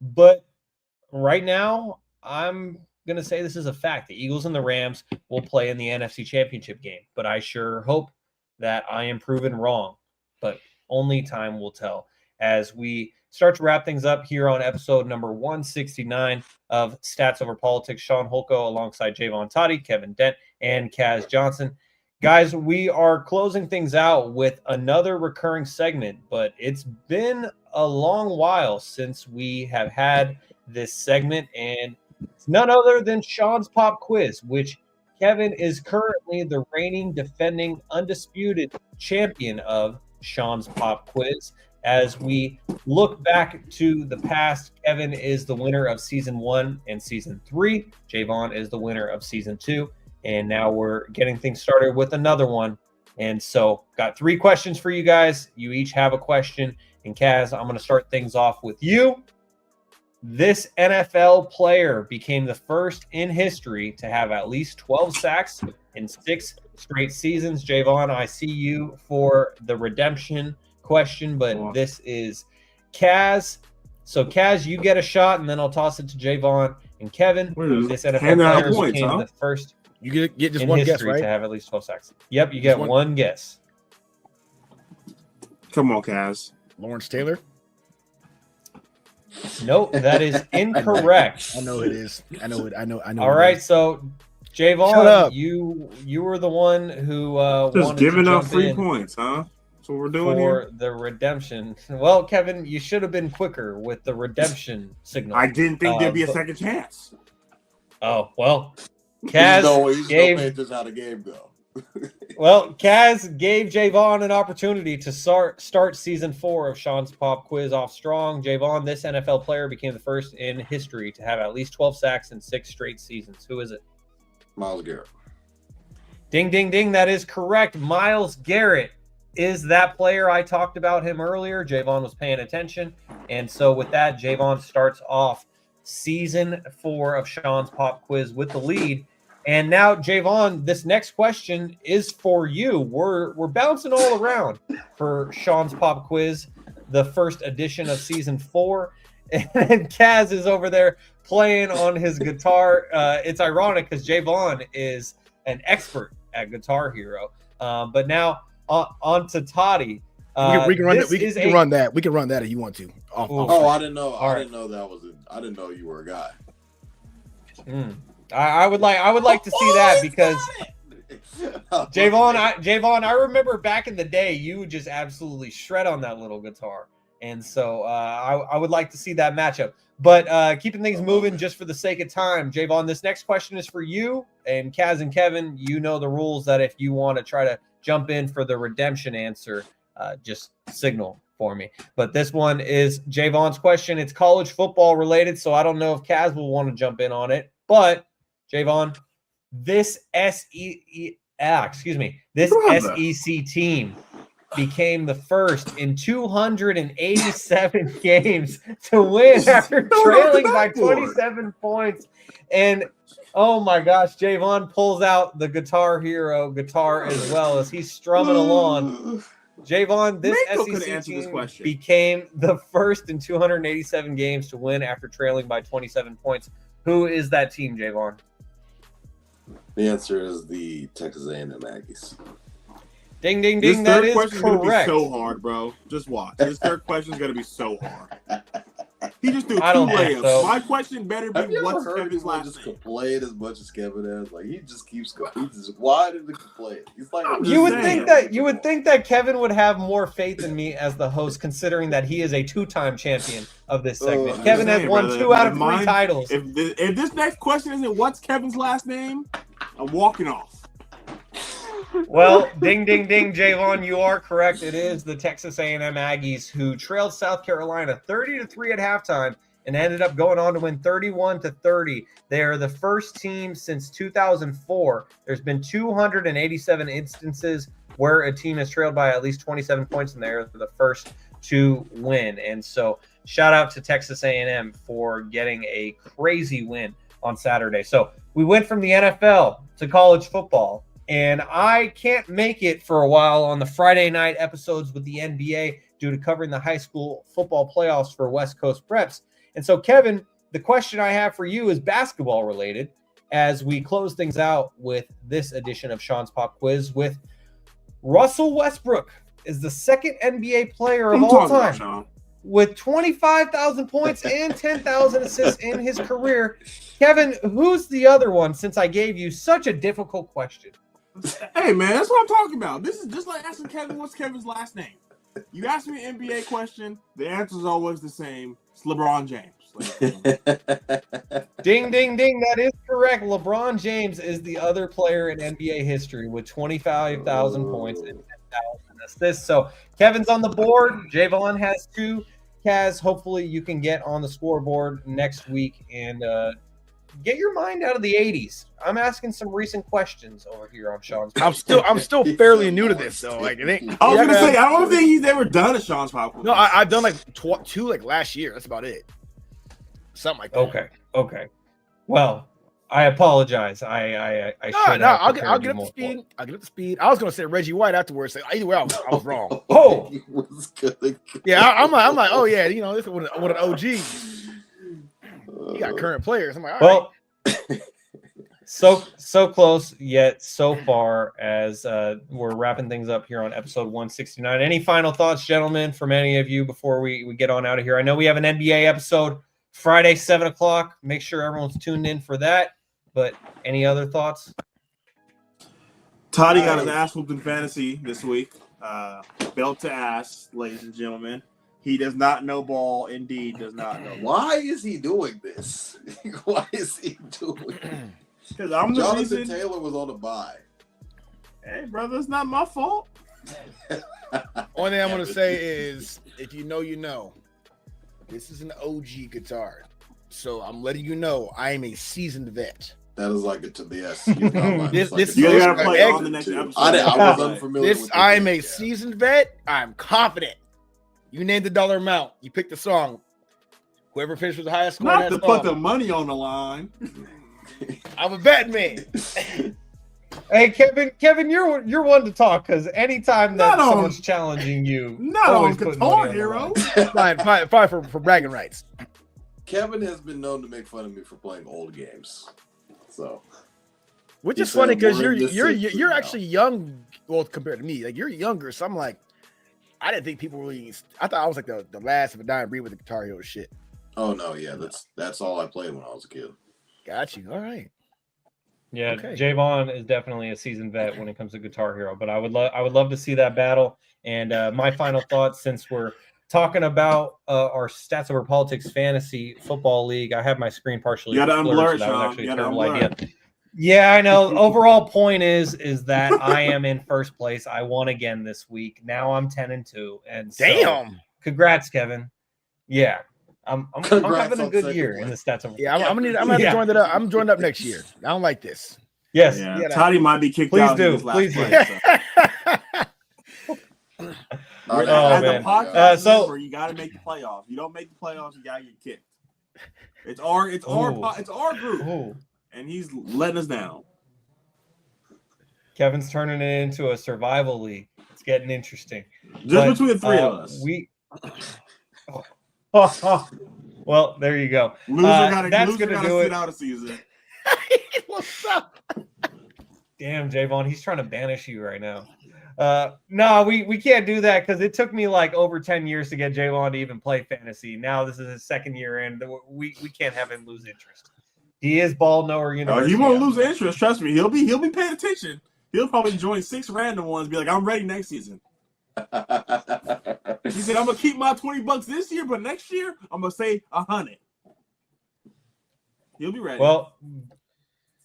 But right now, I'm going to say this is a fact. The Eagles and the Rams will play in the NFC Championship game. But I sure hope that I am proven wrong. But only time will tell. As we start to wrap things up here on episode number 169 of Stats Over Politics, Shaun Holko alongside Jaevon Toddy, Kevin Dent, and Kaz Johnson. Guys, we are closing things out with another recurring segment, but it's been a long while since we have had this segment, and it's none other than Shaun's Pop Quiz, which Kevin is currently the reigning, defending, undisputed champion of Shaun's Pop Quiz. As we look back to the past, Kevin is the winner of Season 1 and Season 3. Jaevon is the winner of Season 2. And now we're getting things started with another one. And so got 3 questions for you guys. You each have a question. And Kaz, I'm going to start things off with you. This NFL player became the first in history to have at least 12 sacks in 6 straight seasons. Jaevon, I see you for the redemption question, but this is Kaz. So Kaz, you get a shot, and then I'll toss it to Jaevon and Kevin. This NFL player became the first you get just in one history guess, right? to have at least 12 sacks. Yep, you get one guess. Come on, Kaz. Lawrence Taylor. Nope, that is incorrect. I know it is. I know. All right, so Jaevon, you were the one who just giving up free points, huh? That's what we're doing for here. The redemption. Well, Kevin, you should have been quicker with the redemption signal. I didn't think there'd be a second chance. Oh well, Kaz gave this out of game though. Well, Kaz gave Jaevon an opportunity to start Season 4 of Shaun's Pop Quiz off strong. Jaevon, this NFL player became the first in history to have at least 12 sacks in 6 straight seasons. Who is it? Myles Garrett. Ding, ding, ding. That is correct. Myles Garrett is that player. I talked about him earlier. Jaevon was paying attention. And so with that, Jaevon starts off Season 4 of Shaun's Pop Quiz with the lead. And now, Jaevon, this next question is for you. We're bouncing all around for Shaun's Pop Quiz, the first edition of Season 4. And Kaz is over there playing on his guitar. It's ironic because Jaevon is an expert at Guitar Hero. But now on to Toddy. We can run that. We can run that. We can run that if you want to. I didn't know. I didn't know that was. I didn't know you were a guy. I would like to see that because Jaevon, I remember back in the day, you would just absolutely shred on that little guitar. And so I would like to see that matchup. But keeping things moving just for the sake of time, Jaevon, this next question is for you. And Kaz and Kevin, you know the rules that if you want to try to jump in for the redemption answer, just signal for me. But this one is Jaevon's question. It's college football related, so I don't know if Kaz will want to jump in on it. But Jaevon, this SEC team became the first in 287 games to win after trailing by 27 points. And oh my gosh, Jaevon pulls out the Guitar Hero guitar as well as he's strumming along. Jaevon, this SEC team became the first in 287 games to win after trailing by 27 points. Who is that team, Jaevon? The answer is the Texas A&M Aggies. Ding, ding, ding. That is correct. This third question is going to be so hard, bro. Just watch. This third question is going to be so hard. He just threw 2 layups. So. My question better be what's Kevin's last name? Just complain as much as Kevin has. Like, he just keeps going. He's just why did he complain? He's like, you would think that Kevin would have more faith in me as the host, considering that he is a 2-time champion of this segment. Kevin has won 2 out of 3 titles. If this next question isn't what's Kevin's last name, I'm walking off. Well, ding, ding, ding, Jaevon, you are correct. It is the Texas A&M Aggies who trailed South Carolina 30-3 at halftime and ended up going on to win 31-30. They are the first team since 2004. There's been 287 instances where a team has trailed by at least 27 points, and they're the first to win. And so shout out to Texas A&M for getting a crazy win on Saturday. So we went from the NFL to college football. And I can't make it for a while on the Friday night episodes with the NBA due to covering the high school football playoffs for West Coast Preps. And so, Kevin, the question I have for you is basketball related as we close things out with this edition of Shaun's Pop Quiz with Russell Westbrook is the second NBA player of all time with 25,000 points and 10,000 assists in his career. Kevin, who's the other one since I gave you such a difficult question? Hey, man, that's what I'm talking about. This is just like asking Kevin, what's Kevin's last name? You ask me an NBA question, the answer is always the same. It's LeBron James. Ding, ding, ding. That is correct. LeBron James is the other player in NBA history with 25,000 points and 10,000 assists. So Kevin's on the board. Jaevon has 2. Kaz, hopefully you can get on the scoreboard next week and get your mind out of the 80s. I'm asking some recent questions over here on Shaun's. I'm still fairly new to this, though. Like, it ain't. I was gonna say I don't think he's ever done a Shaun's Pop Quiz. No, I've done like 2 like last year. That's about it. Something like that. Okay. Well, I apologize. I should. I'll get up to speed. I'll get up to speed. I was gonna say Reggie White afterwards. So either way, I was wrong. Oh, he was good. Yeah, I'm like, oh yeah, you know, this is what an OG. You got current players. I'm like, all right. So close yet so far as we're wrapping things up here on episode 169. Any final thoughts, gentlemen, from any of you before we get on out of here? I know we have an NBA episode Friday, 7 o'clock. Make sure everyone's tuned in for that. But any other thoughts? Toddy got his ass whooped in fantasy this week. Belt to ass, ladies and gentlemen. He does not know ball. Indeed, does not know. Why is he doing this? Why is he doing it? Because I'm the Jonathan reason. Taylor was on a bye. Hey, brother, it's not my fault. Only thing I'm gonna say is, if you know, you know. This is an OG guitar, so I'm letting you know I am a seasoned vet. That is like it to the yes. You gotta play on the next episode. I was unfamiliar with I'm a seasoned vet. I'm confident. You name the dollar amount. You pick the song. Whoever finishes with the highest score. Not to put the money on the line. I'm a vet man. Hey, Kevin, you're one to talk because anytime that someone's challenging you, not on Guitar Hero. Fine for bragging rights. Kevin has been known to make fun of me for playing old games, so. Which is funny because you're actually young. Well, compared to me, like you're younger, so I'm like, I didn't think people really. I thought I was like the last of a dying breed with the Guitar Hero shit. Oh no, yeah, that's all I played when I was a kid. Got you. All right. Yeah, Okay. Jaevon is definitely a seasoned vet when it comes to Guitar Hero, but I would love to see that battle. And my final thoughts, since we're talking about our Stats Over Politics Fantasy Football League, I have my screen partially You got to blurred, unblur so it, that was Shaun. actually You a got to terrible unblur idea. it. Yeah, I know. Overall point is that I am in first place. I won again this week. Now I'm 10-2, and so Damn. congrats, Kevin. Yeah, I'm Congrats having a on good second year in the place. Stats Over. Yeah, I'm gonna have to Yeah. join that up. I'm joined up next year. I don't like this. Yes. Yeah, Yeah, Toddy might be kicked Please out do. in this last Please do. place. So. Oh, As man. a podcast So- member, you got to make the playoffs. You don't make the playoffs, you got to get kicked. It's our group, Ooh. and he's letting us down. Kevin's turning it into a survival league. It's getting interesting. Just But, between the three of us. Well, there you go. Loser that's gotta gonna do sit it. out a season. What's up? Damn, Jaevon, he's trying to banish you right now. No, we can't do that because it took me like over 10 years to get Jaevon to even play fantasy. Now this is his second year in. We can't have him lose interest. He is ball knower university. He won't lose interest. Trust me. He'll be paying attention. He'll probably join 6 random ones. Be like, I'm ready next season. He said, I'm gonna keep my $20 this year, but next year I'm gonna say 100. He'll be ready. Well,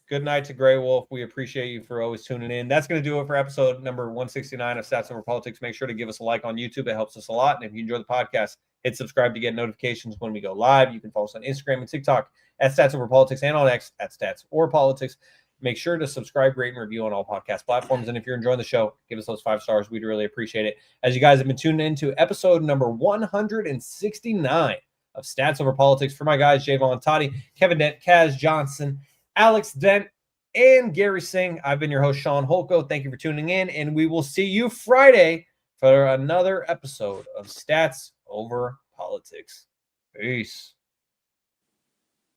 good night to Grey Wolf. We appreciate you for always tuning in. That's going to do it for episode number 169 of Stats Over Politics. Make sure to give us a like on YouTube. It helps us a lot. And if you enjoy the podcast, hit subscribe to get notifications when we go live. You can follow us on Instagram and TikTok at Stats Over Politics and on X at Stats or Politics. Make sure to subscribe, rate, and review on all podcast platforms. And if you're enjoying the show, give us those 5 stars. We'd really appreciate it. As you guys have been tuning into episode number 169 of Stats Over Politics. For my guys, Jaevon, Toddy, Kevin Dent, Kaz Johnson, Alex Dent, and Gary Singh, I've been your host, Shaun Holko. Thank you for tuning in, and we will see you Friday for another episode of Stats Over Politics. Peace.